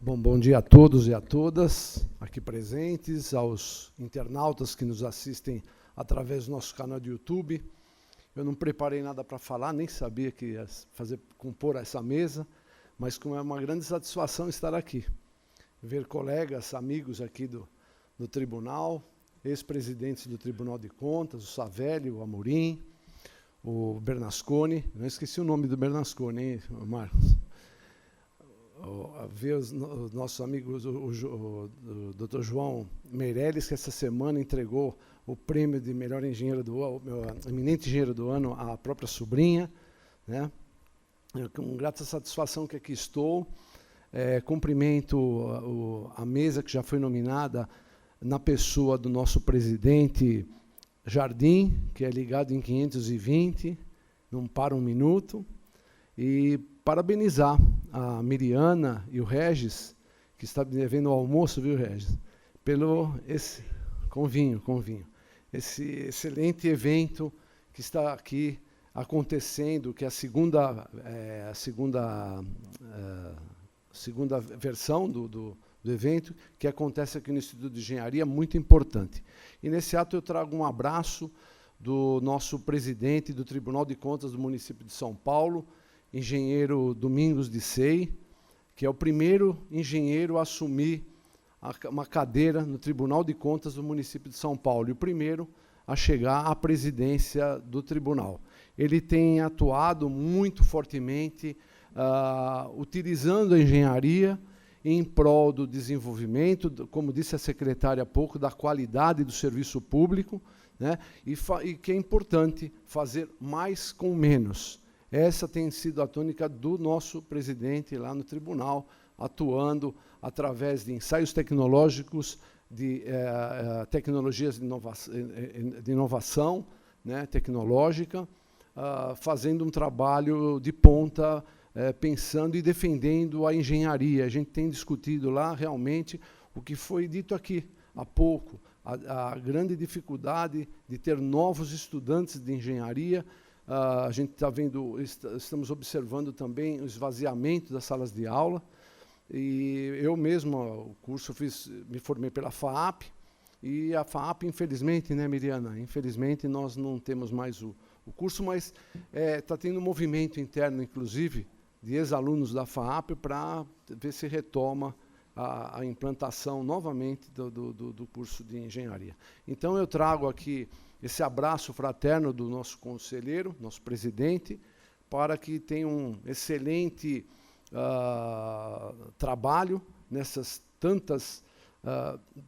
Bom dia a todos e a todas aqui presentes, aos internautas que nos assistem através do nosso canal de YouTube. Eu não preparei nada para falar, nem sabia que ia compor essa mesa, mas como é uma grande satisfação estar aqui. Ver colegas, amigos aqui do tribunal, ex-presidentes do Tribunal de Contas, o Savelli, o Amorim, o Bernasconi. Não esqueci o nome do Bernasconi, hein, Marcos? Ver os nossos amigos, o Dr. João Meirelles, que essa semana entregou o prêmio de melhor engenheiro do ano, eminente engenheiro do ano, à própria sobrinha, né? Com grata satisfação que aqui estou. Cumprimento a mesa que já foi nominada na pessoa do nosso presidente Jardim, que é ligado em 520, não para um minuto, e parabenizar a Miriana e o Regis, que está devendo o almoço, viu, Regis? Com vinho. Esse excelente evento que está aqui acontecendo, que é a segunda versão do evento, que acontece aqui no Instituto de Engenharia, muito importante. E nesse ato eu trago um abraço do nosso presidente do Tribunal de Contas do município de São Paulo, engenheiro Domingos de Sei, que é o primeiro engenheiro a assumir uma cadeira no Tribunal de Contas do município de São Paulo, e o primeiro a chegar à presidência do tribunal. Ele tem atuado muito fortemente, utilizando a engenharia em prol do desenvolvimento, como disse a secretária há pouco, da qualidade do serviço público, né? E que é importante fazer mais com menos. Essa tem sido a tônica do nosso presidente lá no tribunal, atuando através de ensaios tecnológicos, de tecnologias de inovação, né, tecnológica, fazendo um trabalho de ponta, pensando e defendendo a engenharia. A gente tem discutido lá realmente o que foi dito aqui há pouco, a grande dificuldade de ter novos estudantes de engenharia. A gente está vendo, estamos observando também o esvaziamento das salas de aula. E eu mesmo, o curso me formei pela FAAP, e a FAAP, infelizmente, né, Miriana? Infelizmente, nós não temos mais o curso, mas está tendo um movimento interno, inclusive, de ex-alunos da FAAP para ver se retoma a implantação novamente do curso de engenharia. Então, eu trago aqui esse abraço fraterno do nosso conselheiro, nosso presidente, para que tenha um excelente trabalho nessas tantas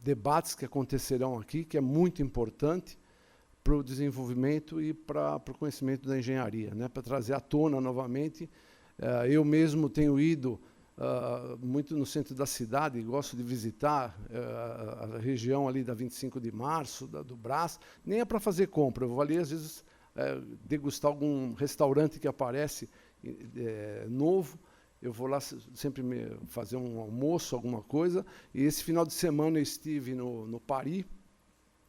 debates que acontecerão aqui, que é muito importante para o desenvolvimento e para o conhecimento da engenharia, né? Para trazer à tona novamente. Eu mesmo tenho ido muito no centro da cidade, gosto de visitar a região ali da 25 de março, do Brás, nem é para fazer compra, eu vou ali às vezes degustar algum restaurante que aparece novo. Eu vou lá sempre fazer um almoço, alguma coisa, e esse final de semana eu estive no Paris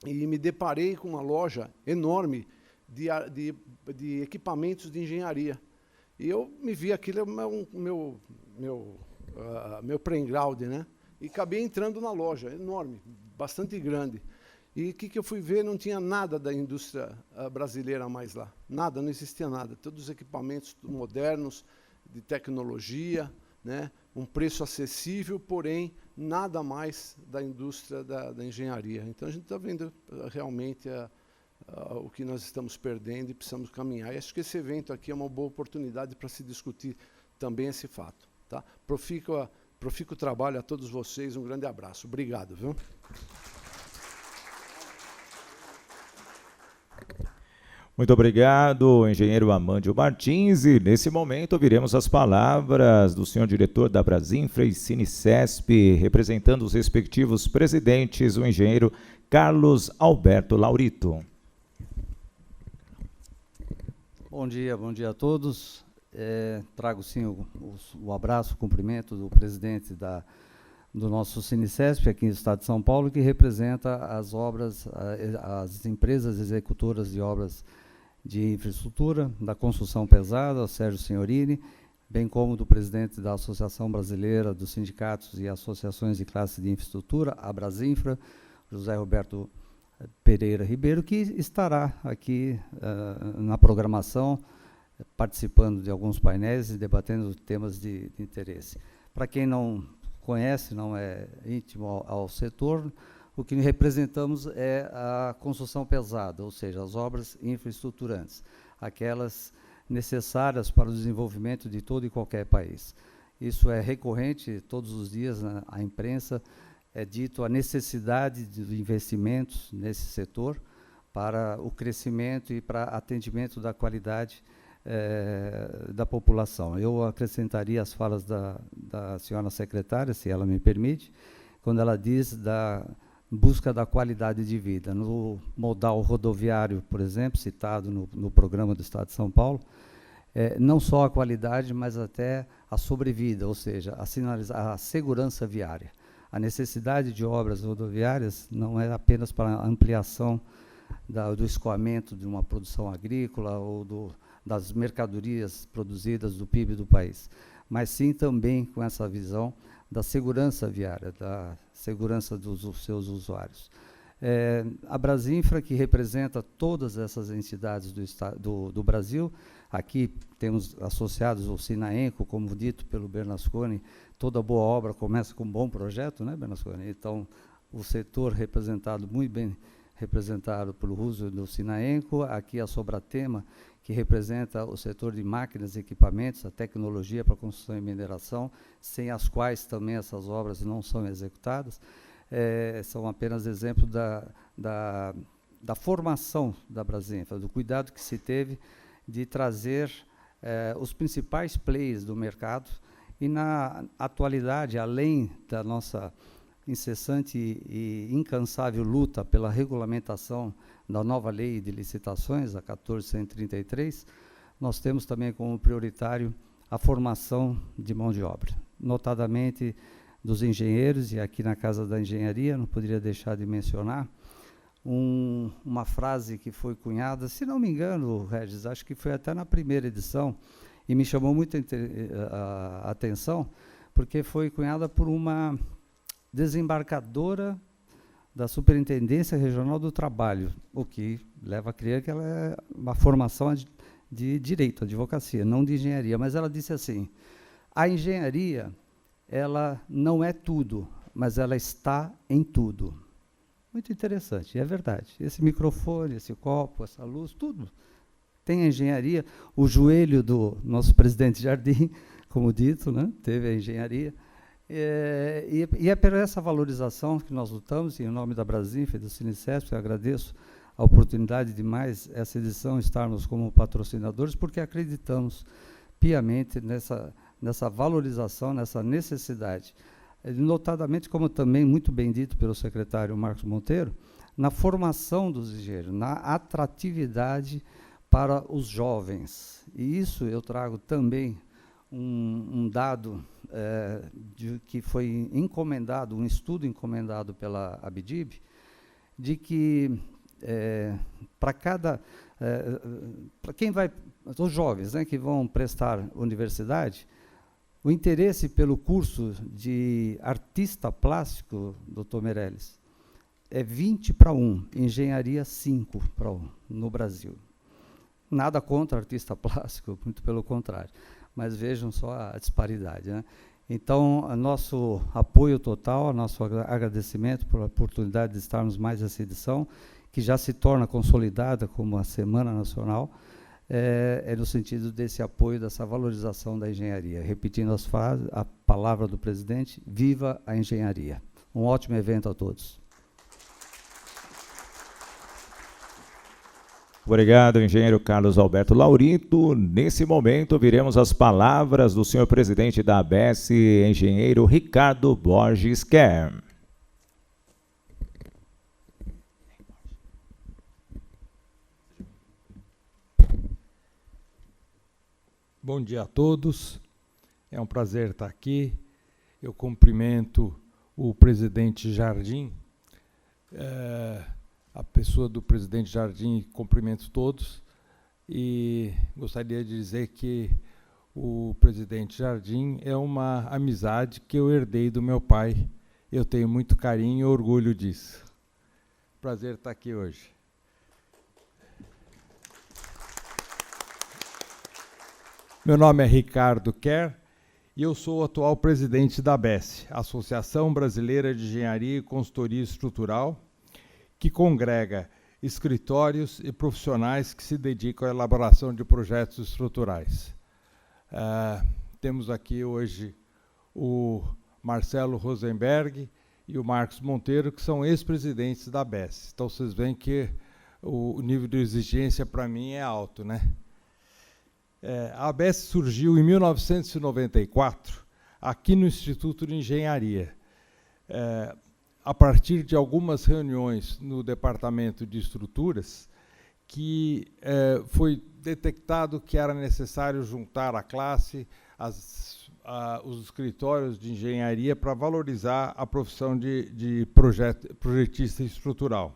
e me deparei com uma loja enorme de equipamentos de engenharia. E eu me vi, aquilo meu playground, né? E acabei entrando na loja, enorme, bastante grande. E o que eu fui ver? Não tinha nada da indústria brasileira mais lá. Nada, não existia nada. Todos os equipamentos modernos, de tecnologia, né? Um preço acessível, porém nada mais da indústria da engenharia. Então a gente está vendo realmente o que nós estamos perdendo e precisamos caminhar. E acho que esse evento aqui é uma boa oportunidade para se discutir também esse fato. Tá? Profico trabalho a todos vocês, um grande abraço. Obrigado, viu? Muito obrigado, engenheiro Amândio Martins. E nesse momento ouviremos as palavras do senhor diretor da Brasinfra e Cinicesp, representando os respectivos presidentes, o engenheiro Carlos Alberto Laurito. Bom dia a todos. Trago sim o abraço, o cumprimento do presidente do nosso Cinicesp aqui no estado de São Paulo, que representa as obras, as empresas executoras de obras de infraestrutura, da construção pesada, o Sérgio Signorini, bem como do presidente da Associação Brasileira dos Sindicatos e Associações de Classe de Infraestrutura, a Brasinfra, José Roberto Pereira Ribeiro, que estará aqui na programação, participando de alguns painéis e debatendo temas de interesse. Para quem não conhece, não é íntimo ao setor, o que representamos é a construção pesada, ou seja, as obras infraestruturantes, aquelas necessárias para o desenvolvimento de todo e qualquer país. Isso é recorrente, todos os dias na imprensa é dito a necessidade de investimentos nesse setor para o crescimento e para atendimento da qualidade da população. Eu acrescentaria as falas da senhora secretária, se ela me permite, quando ela diz da busca da qualidade de vida. No modal rodoviário, por exemplo, citado no programa do Estado de São Paulo, não só a qualidade, mas até a sobrevida, ou seja, a segurança viária. A necessidade de obras rodoviárias não é apenas para a ampliação do escoamento de uma produção agrícola ou das mercadorias produzidas do PIB do país, mas sim também com essa visão da segurança viária, da segurança dos seus usuários. A Brasinfra, que representa todas essas entidades do Brasil, aqui temos associados o Sinaenco, como dito pelo Bernasconi, toda boa obra começa com um bom projeto, né, Bernasconi? Então, o setor representado muito bem representado pelo Rússio do Sinaenco, aqui a Sobratema, que representa o setor de máquinas e equipamentos, a tecnologia para construção e mineração, sem as quais também essas obras não são executadas. São apenas exemplos da formação da Brasinfa, do cuidado que se teve de trazer os principais players do mercado e, na atualidade, além da nossa incessante e incansável luta pela regulamentação da nova lei de licitações, a 1433, nós temos também como prioritário a formação de mão de obra, notadamente dos engenheiros, e aqui na Casa da Engenharia, não poderia deixar de mencionar, uma frase que foi cunhada, se não me engano, Regis, acho que foi até na primeira edição, e me chamou muito a atenção, porque foi cunhada por uma desembarcadora da Superintendência Regional do Trabalho, o que leva a crer que ela é uma formação de direito, advocacia, não de engenharia. Mas ela disse assim, a engenharia, ela não é tudo, mas ela está em tudo. Muito interessante, e é verdade. Esse microfone, esse copo, essa luz, tudo tem a engenharia. O joelho do nosso presidente Jardim, como dito, né, teve a engenharia. E é por essa valorização que nós lutamos, e em nome da Brasinfa e do Sinicesp, eu agradeço a oportunidade de mais essa edição estarmos como patrocinadores, porque acreditamos piamente nessa valorização, nessa necessidade. Notadamente, como também muito bem dito pelo secretário Marcos Monteiro, na formação dos engenheiros, na atratividade para os jovens. E isso eu trago também um dado que foi encomendado, um estudo encomendado pela Abdib, de que para quem vai, os jovens, né, que vão prestar universidade, o interesse pelo curso de artista plástico, doutor Meirelles, é 20-1, engenharia 5-1 no Brasil. Nada contra artista plástico, muito pelo contrário. Mas vejam só a disparidade, né? Então, nosso apoio total, nosso agradecimento pela oportunidade de estarmos mais nessa edição, que já se torna consolidada como a Semana Nacional, no sentido desse apoio, dessa valorização da engenharia. Repetindo as frases, a palavra do presidente, viva a engenharia. Um ótimo evento a todos. Obrigado, engenheiro Carlos Alberto Laurito. Nesse momento, ouviremos as palavras do senhor presidente da ABS, engenheiro Ricardo Borges Kerr. Bom dia a todos. É um prazer estar aqui. Eu cumprimento o presidente Jardim, a pessoa do presidente Jardim, cumprimento todos, e gostaria de dizer que o presidente Jardim é uma amizade que eu herdei do meu pai. Eu tenho muito carinho e orgulho disso. Prazer estar aqui hoje. Meu nome é Ricardo Kerr e eu sou o atual presidente da ABES, Associação Brasileira de Engenharia e Consultoria Estrutural, que congrega escritórios e profissionais que se dedicam à elaboração de projetos estruturais. Temos aqui hoje o Marcelo Rosenberg e o Marcos Monteiro, que são ex-presidentes da ABES. Então, vocês veem que o nível de exigência, para mim, é alto, né? A ABES surgiu em 1994, aqui no Instituto de Engenharia, a partir de algumas reuniões no Departamento de Estruturas, que foi detectado que era necessário juntar a classe, os escritórios de engenharia, para valorizar a profissão de projetista estrutural.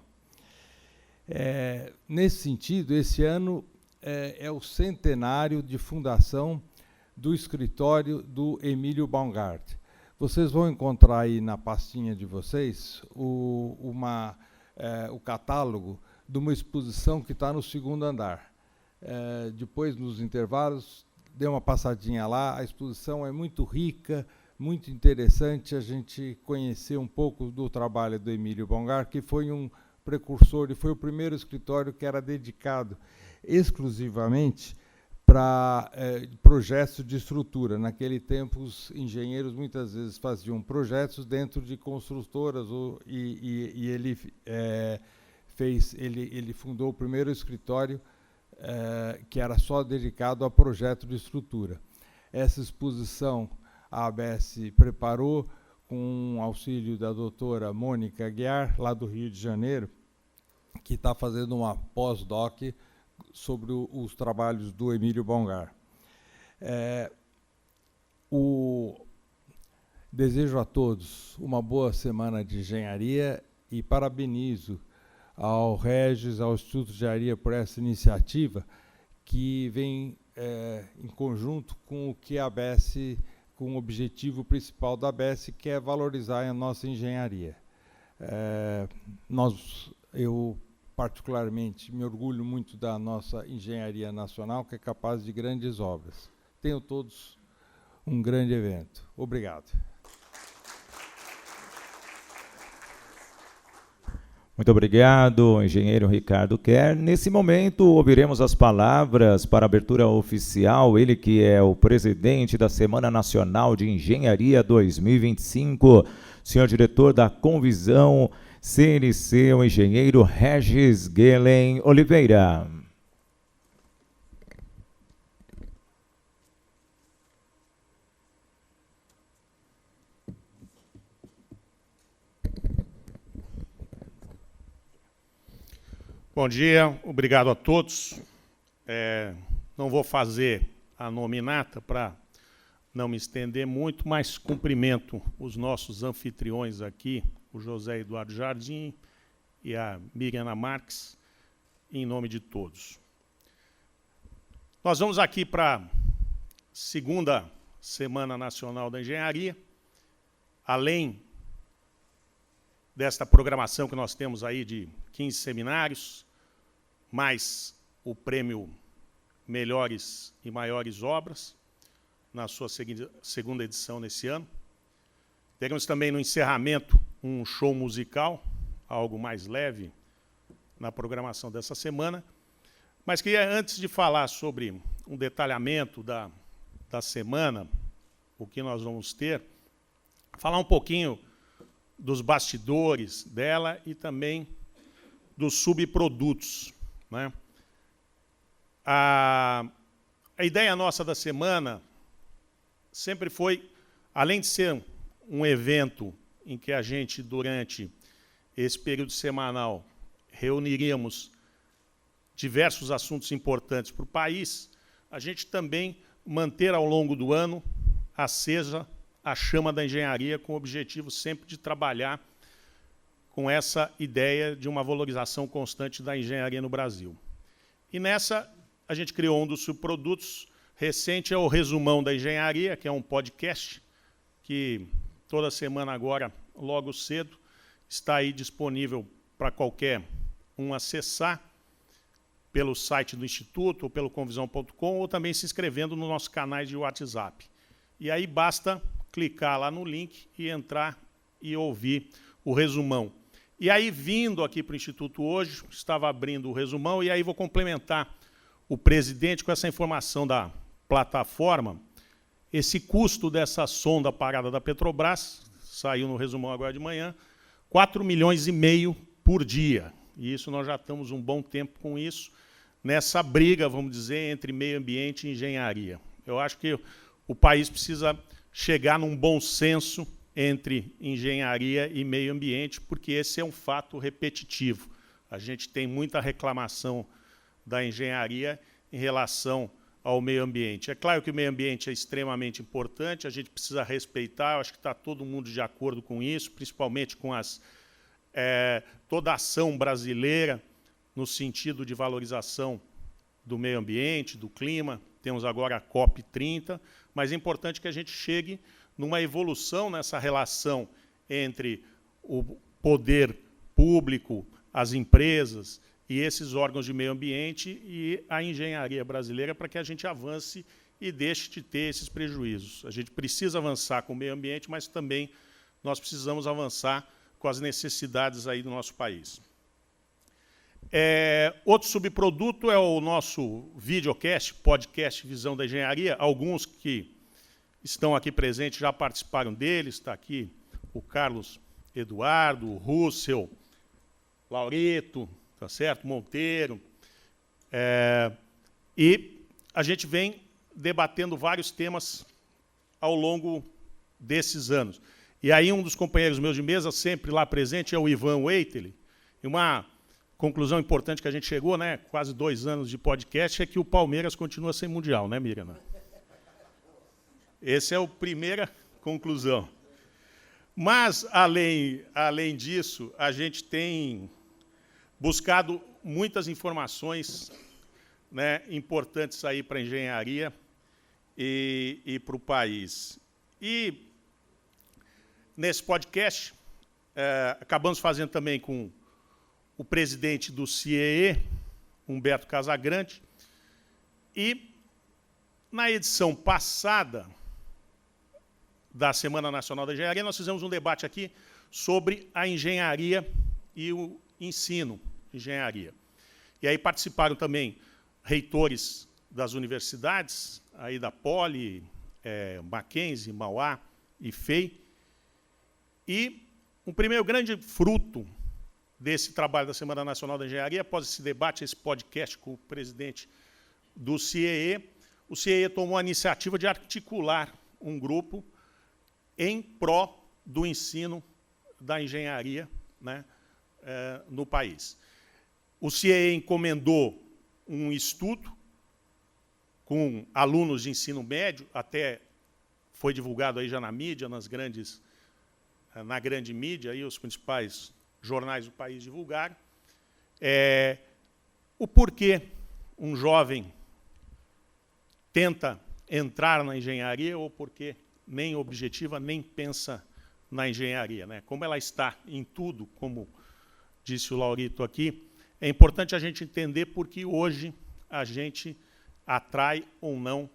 Nesse sentido, esse ano é o centenário de fundação do escritório do Emílio Baumgart. Vocês vão encontrar aí na pastinha de vocês o catálogo de uma exposição que está no segundo andar. Depois, nos intervalos, dê uma passadinha lá. A exposição é muito rica, muito interessante a gente conhecer um pouco do trabalho do Emílio Baumgart, que foi um precursor e foi o primeiro escritório que era dedicado exclusivamente para projetos de estrutura. Naquele tempo, os engenheiros muitas vezes faziam projetos dentro de construtoras, e ele fundou o primeiro escritório que era só dedicado a projeto de estrutura. Essa exposição a ABS preparou com o auxílio da doutora Mônica Aguiar, lá do Rio de Janeiro, que está fazendo uma pós-doc sobre os trabalhos do Emílio Bongar. Desejo a todos uma boa semana de engenharia e parabenizo ao Regis, ao Instituto de Engenharia por essa iniciativa que vem em conjunto com o que a ABS, com o objetivo principal da ABS, que é valorizar a nossa engenharia. Eu particularmente me orgulho muito da nossa engenharia nacional, que é capaz de grandes obras. Tenham todos um grande evento. Obrigado. Muito obrigado, engenheiro Ricardo Kerr. Nesse momento, ouviremos as palavras para a abertura oficial, ele que é o presidente da Semana Nacional de Engenharia 2025, senhor diretor da Convisão CNC, o engenheiro Regis Guelen Oliveira. Bom dia, obrigado a todos. Não vou fazer a nominata para não me estender muito, mas cumprimento os nossos anfitriões aqui, o José Eduardo Jardim e a Miriana Marques, em nome de todos. Nós vamos aqui para a segunda Semana Nacional da Engenharia. Além desta programação que nós temos aí de 15 seminários, mais o prêmio Melhores e Maiores Obras, na sua segunda edição nesse ano. Teremos também no encerramento um show musical, algo mais leve na programação dessa semana. Mas queria, antes de falar sobre um detalhamento da semana, o que nós vamos ter, falar um pouquinho dos bastidores dela e também dos subprodutos, né? A ideia nossa da semana sempre foi, além de ser um evento em que a gente, durante esse período semanal, reuniríamos diversos assuntos importantes para o país, a gente também manter ao longo do ano acesa a chama da engenharia, com o objetivo sempre de trabalhar com essa ideia de uma valorização constante da engenharia no Brasil. E nessa, a gente criou um dos subprodutos recente, é o Resumão da Engenharia, que é um podcast que toda semana agora, logo cedo, está aí disponível para qualquer um acessar pelo site do Instituto, ou pelo convisão.com, ou também se inscrevendo nos nossos canais de WhatsApp. E aí basta clicar lá no link e entrar e ouvir o resumão. E aí, vindo aqui para o Instituto hoje, estava abrindo o resumão, e aí vou complementar o presidente com essa informação da plataforma. Esse custo dessa sonda parada da Petrobras, saiu no resumão agora de manhã, 4,5 milhões por dia. E isso nós já estamos um bom tempo com isso, nessa briga, vamos dizer, entre meio ambiente e engenharia. Eu acho que o país precisa chegar num bom senso entre engenharia e meio ambiente, porque esse é um fato repetitivo. A gente tem muita reclamação da engenharia em relação ao meio ambiente. É claro que o meio ambiente é extremamente importante, a gente precisa respeitar, eu acho que está todo mundo de acordo com isso, principalmente com toda a ação brasileira no sentido de valorização do meio ambiente, do clima. Temos agora a COP30, mas é importante que a gente chegue numa evolução nessa relação entre o poder público, as empresas e esses órgãos de meio ambiente e a engenharia brasileira, para que a gente avance e deixe de ter esses prejuízos. A gente precisa avançar com o meio ambiente, mas também nós precisamos avançar com as necessidades aí do nosso país. Outro subproduto é o nosso videocast, podcast Visão da Engenharia. Alguns que estão aqui presentes já participaram deles. Está aqui o Carlos Eduardo, o Russell, Laurito, tá certo? Monteiro. E a gente vem debatendo vários temas ao longo desses anos. E aí um dos companheiros meus de mesa, sempre lá presente, é o Ivan Weiteli. E uma conclusão importante que a gente chegou, né, quase 2 anos de podcast, é que o Palmeiras continua sem Mundial, né, Miriam? Essa é a primeira conclusão. Mas, além disso, a gente tem buscado muitas informações, né, importantes aí para a engenharia e para o país. E, nesse podcast, acabamos fazendo também com o presidente do CIEE, Humberto Casagrande, e, na edição passada da Semana Nacional da Engenharia, nós fizemos um debate aqui sobre a engenharia e o ensino de engenharia. E aí participaram também reitores das universidades, aí da Poli, Mackenzie, Mauá e FEI. E um primeiro grande fruto desse trabalho da Semana Nacional da Engenharia, após esse debate, esse podcast com o presidente do CIEE, o CIEE tomou a iniciativa de articular um grupo em pró do ensino da engenharia, né, no país. O CIEE encomendou um estudo com alunos de ensino médio, até foi divulgado aí já na mídia, na grande mídia, aí os principais jornais do país divulgaram, o porquê um jovem tenta entrar na engenharia ou porque nem objetiva, nem pensa na engenharia, né? Como ela está em tudo, como disse o Laurito aqui, é importante a gente entender porque hoje a gente atrai ou não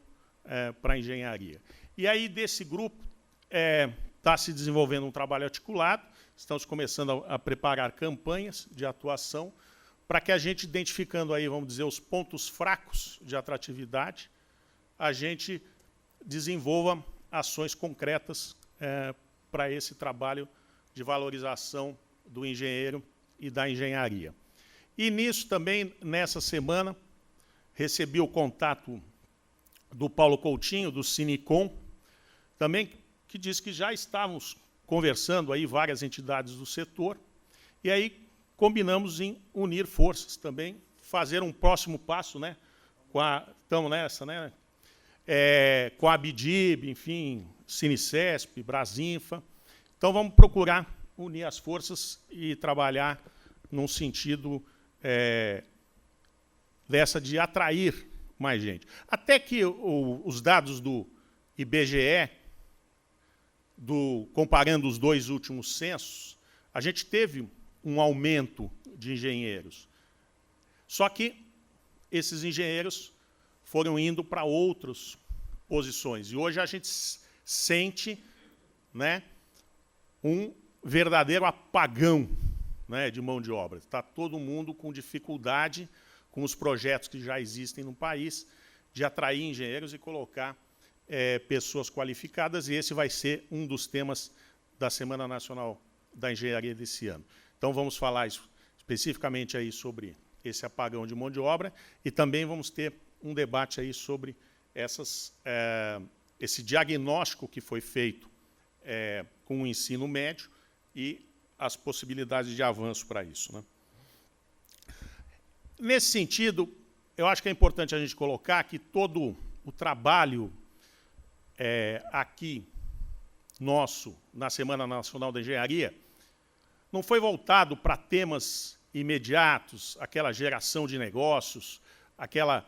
para a engenharia. E aí, desse grupo, está se desenvolvendo um trabalho articulado, estamos começando a preparar campanhas de atuação para que a gente, identificando aí, vamos dizer, os pontos fracos de atratividade, a gente desenvolva ações concretas para esse trabalho de valorização do engenheiro e da engenharia. E nisso também, nessa semana, recebi o contato do Paulo Coutinho, do Cinicom, também, que disse que já estávamos conversando aí várias entidades do setor, e aí combinamos em unir forças também, fazer um próximo passo, né? Estamos nessa, né? Com a ABDIB, enfim, Cinicesp, Brasinfa. Então, vamos procurar unir as forças e trabalhar num sentido dessa de atrair mais gente. Até que os dados do IBGE, comparando os 2 últimos censos, a gente teve um aumento de engenheiros. Só que esses engenheiros foram indo para outras posições. E hoje a gente sente, né, um verdadeiro apagão, né, de mão de obra. Está todo mundo com dificuldade, com os projetos que já existem no país, de atrair engenheiros e colocar pessoas qualificadas, e esse vai ser um dos temas da Semana Nacional da Engenharia desse ano. Então, vamos falar especificamente aí sobre esse apagão de mão de obra e também vamos ter um debate aí sobre esse diagnóstico que foi feito com o ensino médio e as possibilidades de avanço para isso, né? Nesse sentido, eu acho que é importante a gente colocar que todo o trabalho aqui nosso, na Semana Nacional da Engenharia, não foi voltado para temas imediatos, aquela geração de negócios, aquela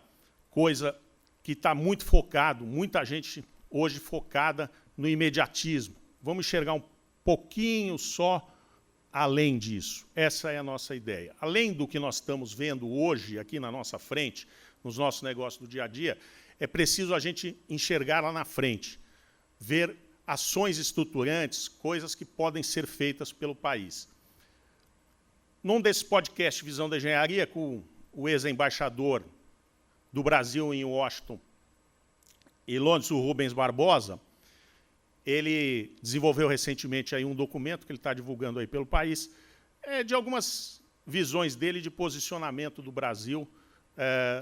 coisa que está muito focado, muita gente hoje focada no imediatismo. Vamos enxergar um pouquinho só além disso. Essa é a nossa ideia. Além do que nós estamos vendo hoje aqui na nossa frente, nos nossos negócios do dia a dia, é preciso a gente enxergar lá na frente, ver ações estruturantes, coisas que podem ser feitas pelo país. num desses podcasts Visão da Engenharia, com o ex-embaixador do Brasil em Washington e Londres, o Rubens Barbosa, ele desenvolveu recentemente aí um documento que ele está divulgando aí pelo país, de algumas visões dele de posicionamento do Brasil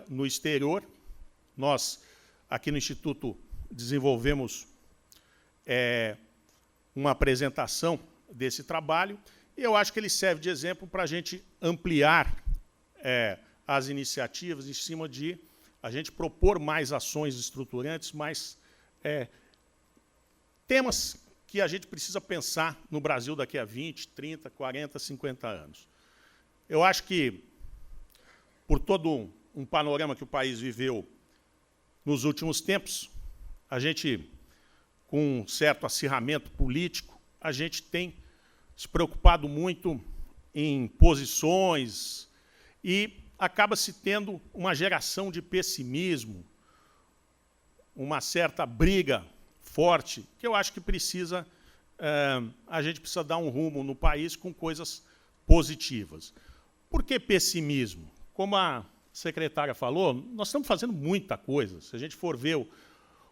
no exterior. Nós, aqui no Instituto, desenvolvemos uma apresentação desse trabalho, e eu acho que ele serve de exemplo para a gente ampliar as iniciativas em cima de a gente propor mais ações estruturantes, mais temas que a gente precisa pensar no Brasil daqui a 20, 30, 40, 50 anos. Eu acho que, por todo um panorama que o país viveu nos últimos tempos, a gente, com um certo acirramento político, a gente tem se preocupado muito em posições e acaba-se tendo uma geração de pessimismo, uma certa briga forte, que eu acho que precisa, a gente precisa dar um rumo no país com coisas positivas. Por que pessimismo? Como a secretária falou, nós estamos fazendo muita coisa. Se a gente for ver o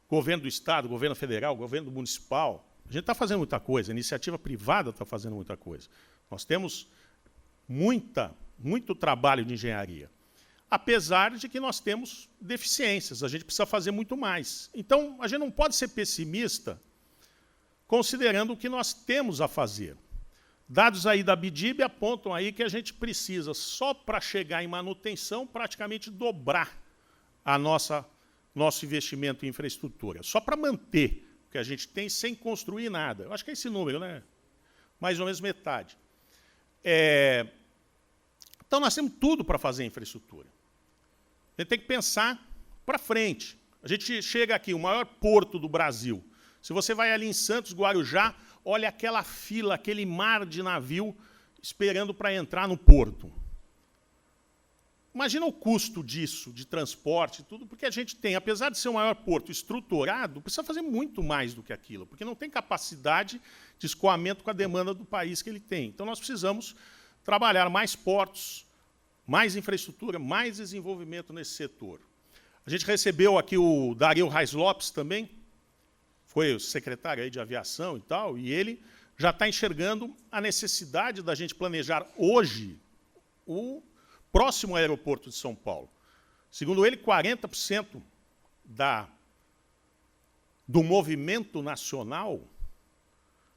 governo do Estado, o governo federal, o governo municipal, a gente está fazendo muita coisa, a iniciativa privada está fazendo muita coisa. Nós temos muito trabalho de engenharia, apesar de que nós temos deficiências, a gente precisa fazer muito mais. Então, a gente não pode ser pessimista considerando o que nós temos a fazer. Dados aí da BIDIB apontam aí que a gente precisa, só para chegar em manutenção, praticamente dobrar nosso investimento em infraestrutura, só para manter o que a gente tem sem construir nada. Eu acho que é esse número, né? Mais ou menos metade. Então, nós temos tudo para fazer infraestrutura. A gente tem que pensar para frente. A gente chega aqui, o maior porto do Brasil. Se você vai ali em Santos, Guarujá, olha aquela fila, aquele mar de navio esperando para entrar no porto. Imagina o custo disso, de transporte, tudo, porque a gente tem, apesar de ser o maior porto estruturado, precisa fazer muito mais do que aquilo, porque não tem capacidade de escoamento com a demanda do país que ele tem. Então, nós precisamos trabalhar mais portos, mais infraestrutura, mais desenvolvimento nesse setor. A gente recebeu aqui o Dario Reis Lopes também, foi o secretário aí de aviação e tal, e ele já está enxergando a necessidade da gente planejar hoje o próximo aeroporto de São Paulo. Segundo ele, 40% do movimento nacional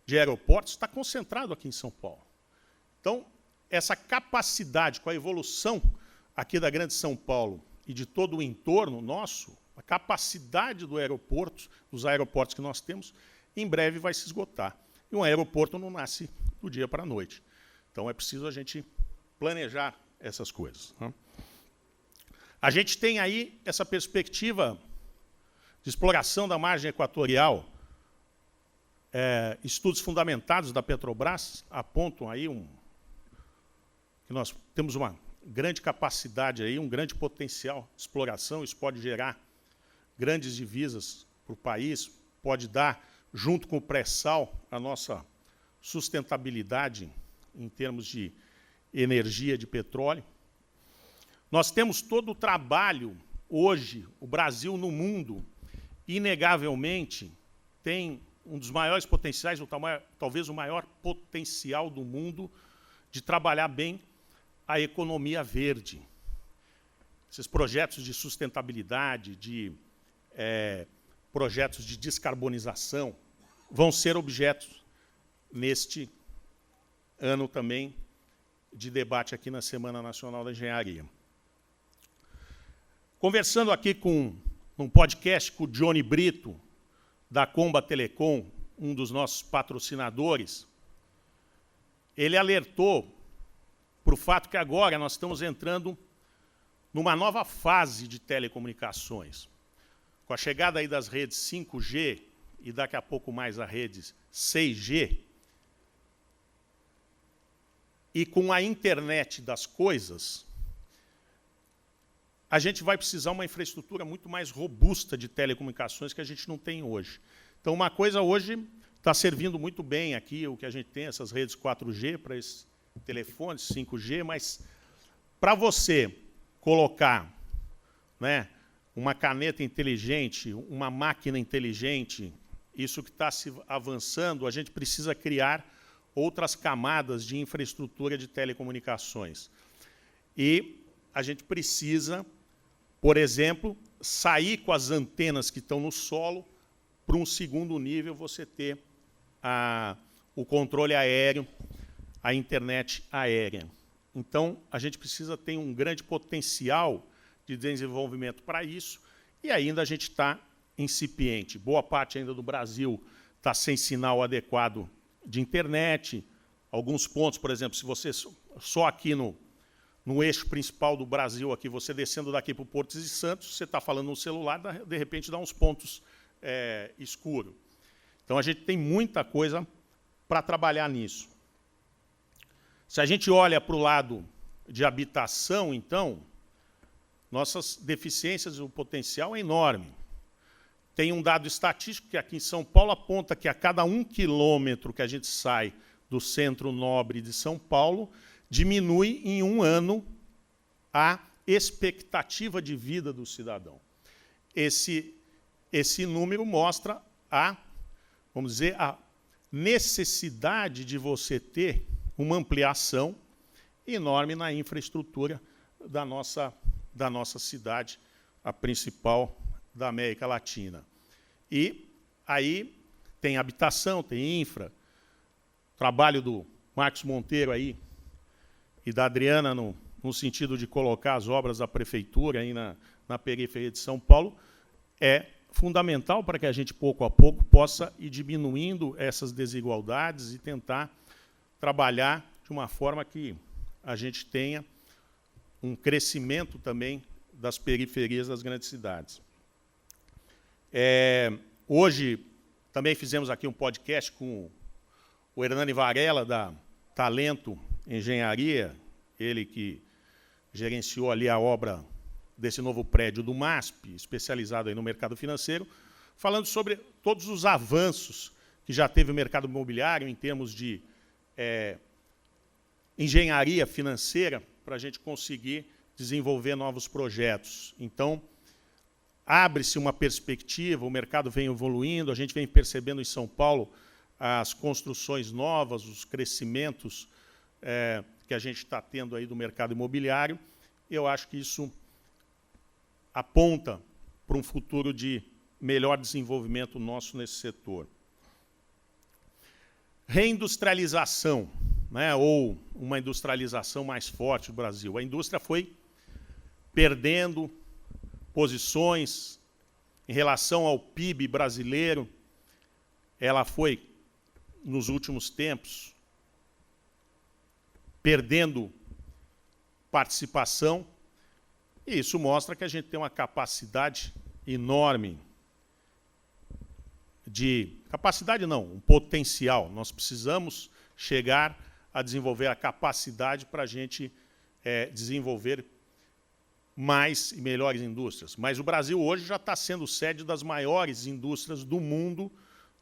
de aeroportos está concentrado aqui em São Paulo. Então, essa capacidade com a evolução aqui da Grande São Paulo e de todo o entorno nosso, a capacidade dos aeroportos que nós temos, em breve vai se esgotar. E um aeroporto não nasce do dia para a noite. Então, é preciso a gente planejar essas coisas. Né? A gente tem aí essa perspectiva de exploração da margem equatorial. Estudos fundamentados da Petrobras apontam aí que nós temos uma grande capacidade, aí, um grande potencial de exploração. Isso pode gerar grandes divisas para o país, pode dar, junto com o pré-sal, a nossa sustentabilidade em termos de energia de petróleo. Nós temos todo o trabalho, hoje, o Brasil no mundo, inegavelmente, tem um dos maiores potenciais, talvez o maior potencial do mundo, de trabalhar bem a economia verde. Esses projetos de sustentabilidade, de projetos de descarbonização, vão ser objetos neste ano também de debate aqui na Semana Nacional da Engenharia. Conversando aqui num podcast com o Johnny Brito, da Comba Telecom, um dos nossos patrocinadores, ele alertou para o fato que agora nós estamos entrando numa nova fase de telecomunicações. Com a chegada aí das redes 5G e daqui a pouco mais a rede 6G, e com a internet das coisas, a gente vai precisar uma infraestrutura muito mais robusta de telecomunicações que a gente não tem hoje. Então, uma coisa hoje está servindo muito bem aqui, o que a gente tem, essas redes 4G, para telefones, 5G, mas para você colocar, né, uma caneta inteligente, uma máquina inteligente, isso que está se avançando, a gente precisa criar outras camadas de infraestrutura de telecomunicações. E a gente precisa, por exemplo, sair com as antenas que estão no solo para um segundo nível, você ter o controle aéreo, a internet aérea. Então, a gente precisa ter um grande potencial de desenvolvimento para isso, e ainda a gente está incipiente. Boa parte ainda do Brasil está sem sinal adequado de internet. Alguns pontos, por exemplo, se você só aqui no eixo principal do Brasil, aqui, você descendo daqui para o Porto de Santos, você está falando no celular, de repente dá uns pontos escuros. Então, a gente tem muita coisa para trabalhar nisso. Se a gente olha para o lado de habitação, então, nossas deficiências, o potencial é enorme. Tem um dado estatístico que aqui em São Paulo aponta que a cada 1 quilômetro que a gente sai do centro nobre de São Paulo, diminui em 1 ano a expectativa de vida do cidadão. Esse número mostra vamos dizer, a necessidade de você ter uma ampliação enorme na infraestrutura da nossa cidade, a principal da América Latina. E aí tem habitação, tem infra, trabalho do Marcos Monteiro aí e da Adriana no sentido de colocar as obras da prefeitura aí na periferia de São Paulo, é fundamental para que a gente, pouco a pouco, possa ir diminuindo essas desigualdades e tentar trabalhar de uma forma que a gente tenha um crescimento também das periferias das grandes cidades. Hoje, também fizemos aqui um podcast com o Hernani Varela, da Talento Engenharia, ele que gerenciou ali a obra desse novo prédio do MASP, especializado aí no mercado financeiro, falando sobre todos os avanços que já teve o mercado imobiliário em termos de engenharia financeira para a gente conseguir desenvolver novos projetos. Então, abre-se uma perspectiva, o mercado vem evoluindo, a gente vem percebendo em São Paulo as construções novas, os crescimentos que a gente está tendo aí do mercado imobiliário. Eu acho que isso aponta para um futuro de melhor desenvolvimento nosso nesse setor. Reindustrialização, né, ou uma industrialização mais forte do Brasil. A indústria foi perdendo posições em relação ao PIB brasileiro. Ela foi, nos últimos tempos, perdendo participação, e isso mostra que a gente tem uma capacidade enorme um potencial. Nós precisamos chegar a desenvolver a capacidade para a gente desenvolver mais e melhores indústrias. Mas o Brasil hoje já está sendo sede das maiores indústrias do mundo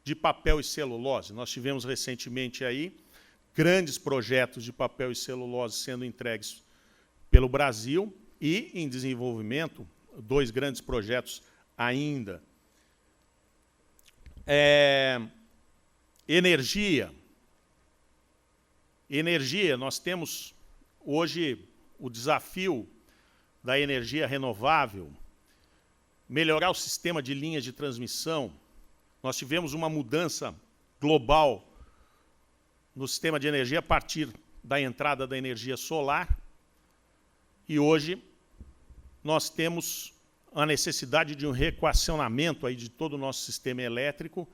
de papel e celulose. Nós tivemos recentemente aí grandes projetos de papel e celulose sendo entregues pelo Brasil e, em desenvolvimento, 2 grandes projetos ainda. Energia. Energia, nós temos hoje o desafio da energia renovável, melhorar o sistema de linhas de transmissão. Nós tivemos uma mudança global no sistema de energia a partir da entrada da energia solar, e hoje nós temos a necessidade de um reequacionamento aí de todo o nosso sistema elétrico,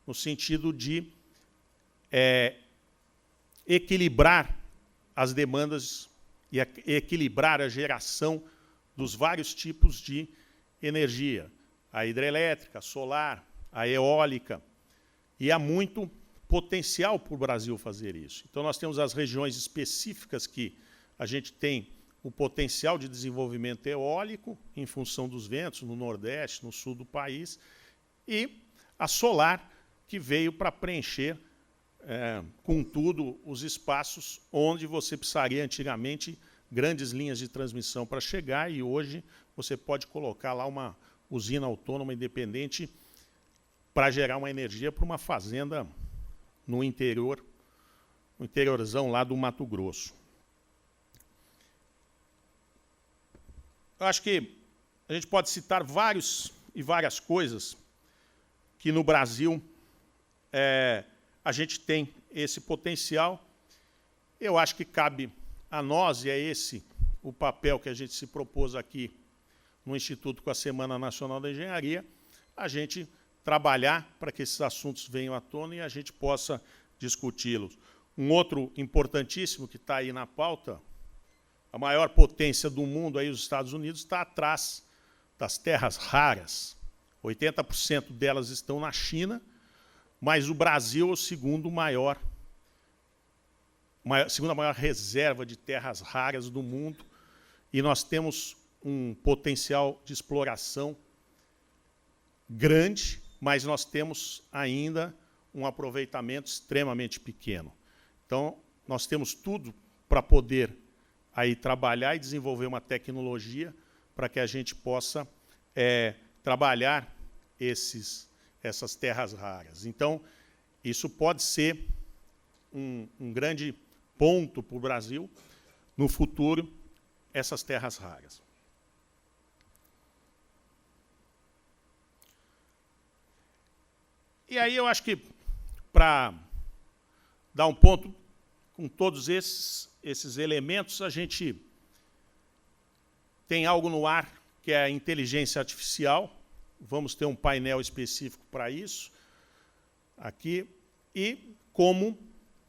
no sentido de equilibrar as demandas e equilibrar a geração dos vários tipos de energia, a hidrelétrica, a solar, a eólica, e há muito potencial para o Brasil fazer isso. Então, nós temos as regiões específicas que a gente tem o potencial de desenvolvimento eólico, em função dos ventos, no Nordeste, no Sul do país, e a solar, que veio para preencher contudo, os espaços onde você precisaria antigamente grandes linhas de transmissão para chegar, e hoje você pode colocar lá uma usina autônoma independente para gerar uma energia para uma fazenda no interior, no interiorzão lá do Mato Grosso. Eu acho que a gente pode citar várias coisas que no Brasil a gente tem esse potencial. Eu acho que cabe a nós, e é esse o papel que a gente se propôs aqui no Instituto com a Semana Nacional da Engenharia, a gente trabalhar para que esses assuntos venham à tona e a gente possa discuti-los. Um outro importantíssimo que está aí na pauta, a maior potência do mundo, aí, os Estados Unidos, está atrás das terras raras. 80% delas estão na China, mas o Brasil é o segunda maior reserva de terras raras do mundo, e nós temos um potencial de exploração grande, mas nós temos ainda um aproveitamento extremamente pequeno. Então, nós temos tudo para poder aí trabalhar e desenvolver uma tecnologia para que a gente possa trabalhar essas terras raras. Então, isso pode ser um grande ponto para o Brasil, no futuro, essas terras raras. E aí eu acho que, para dar um ponto com todos esses elementos, a gente tem algo no ar que é a inteligência artificial. Vamos ter um painel específico para isso aqui, e como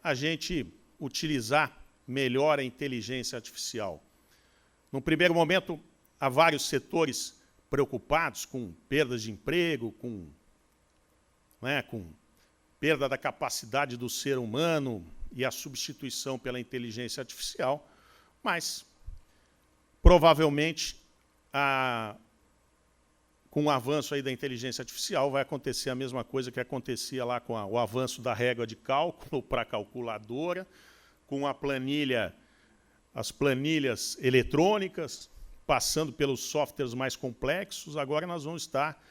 a gente utilizar melhor a inteligência artificial. No primeiro momento, há vários setores preocupados com perdas de emprego, com perda da capacidade do ser humano e a substituição pela inteligência artificial, mas, provavelmente, com o avanço aí da inteligência artificial, vai acontecer a mesma coisa que acontecia lá com o avanço da régua de cálculo para a calculadora, com as planilhas eletrônicas, passando pelos softwares mais complexos. Agora nós vamos estar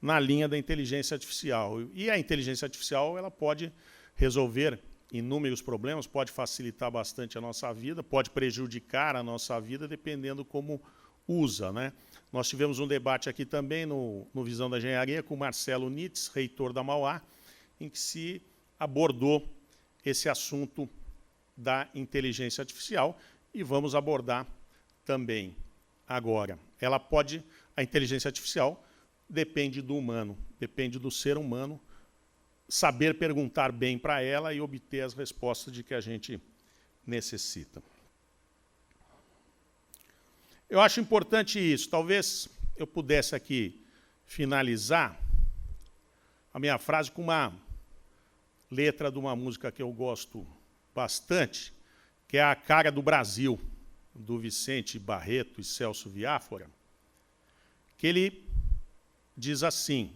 na linha da inteligência artificial. E a inteligência artificial ela pode resolver inúmeros problemas, pode facilitar bastante a nossa vida, pode prejudicar a nossa vida, dependendo como usa, né? Nós tivemos um debate aqui também no Visão da Engenharia com o Marcelo Nitz, reitor da Mauá, em que se abordou esse assunto da inteligência artificial, e vamos abordar também agora. A inteligência artificial depende do humano, depende do ser humano, saber perguntar bem para ela e obter as respostas de que a gente necessita. Eu acho importante isso. Talvez eu pudesse aqui finalizar a minha frase com uma letra de uma música que eu gosto bastante, que é A Cara do Brasil, do Vicente Barreto e Celso Viáfora, que ele diz assim: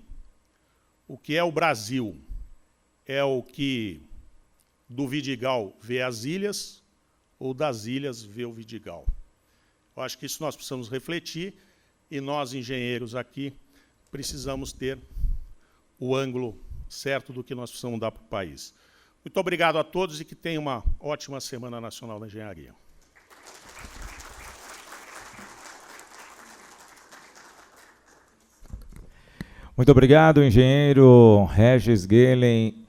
o que é o Brasil? É o que do Vidigal vê as ilhas, ou das ilhas vê o Vidigal? Eu acho que isso nós precisamos refletir, e nós, engenheiros aqui, precisamos ter o ângulo certo do que nós precisamos dar para o país. Muito obrigado a todos e que tenham uma ótima Semana Nacional da Engenharia. Muito obrigado, engenheiro Regis Guelen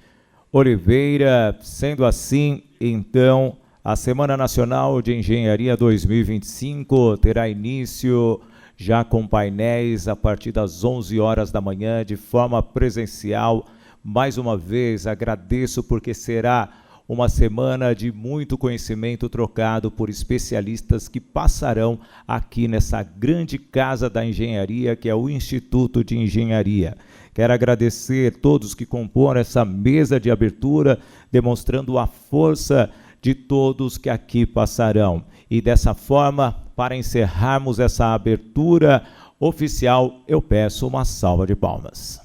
Oliveira. Sendo assim, então, a Semana Nacional de Engenharia 2025 terá início já com painéis a partir das 11 horas da manhã, de forma presencial. Mais uma vez, agradeço, porque será uma semana de muito conhecimento trocado por especialistas que passarão aqui nessa grande casa da engenharia, que é o Instituto de Engenharia. Quero agradecer a todos que compõem essa mesa de abertura, demonstrando a força de todos que aqui passarão. E dessa forma, para encerrarmos essa abertura oficial, eu peço uma salva de palmas.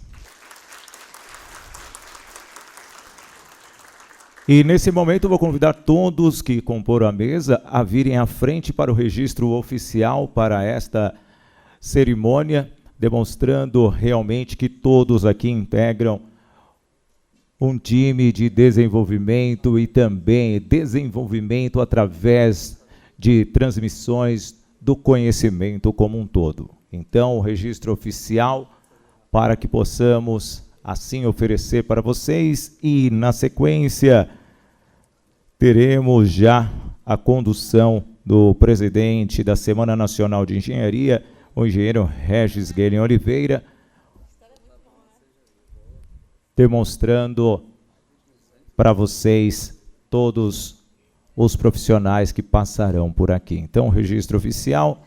E nesse momento eu vou convidar todos que comporam a mesa a virem à frente para o registro oficial para esta cerimônia, demonstrando realmente que todos aqui integram um time de desenvolvimento e também desenvolvimento através de transmissões do conhecimento como um todo. Então, o registro oficial para que possamos assim oferecer para vocês e, na sequência, teremos já a condução do presidente da Semana Nacional de Engenharia, o engenheiro Regis Guelin Oliveira, demonstrando para vocês todos os profissionais que passarão por aqui. Então, registro oficial,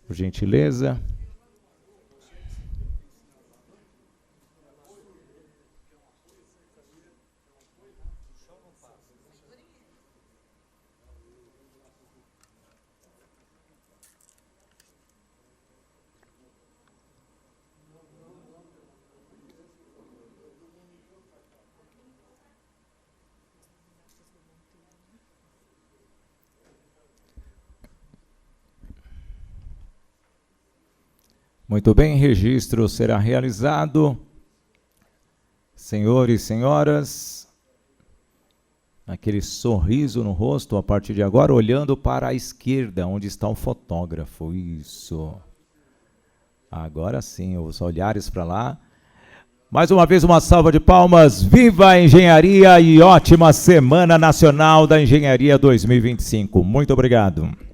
por gentileza. Muito bem, registro será realizado. Senhores e senhoras, aquele sorriso no rosto a partir de agora, olhando para a esquerda, onde está o fotógrafo. Isso. Agora sim, os olhares para lá. Mais uma vez, uma salva de palmas. Viva a engenharia e ótima Semana Nacional da Engenharia 2025. Muito obrigado.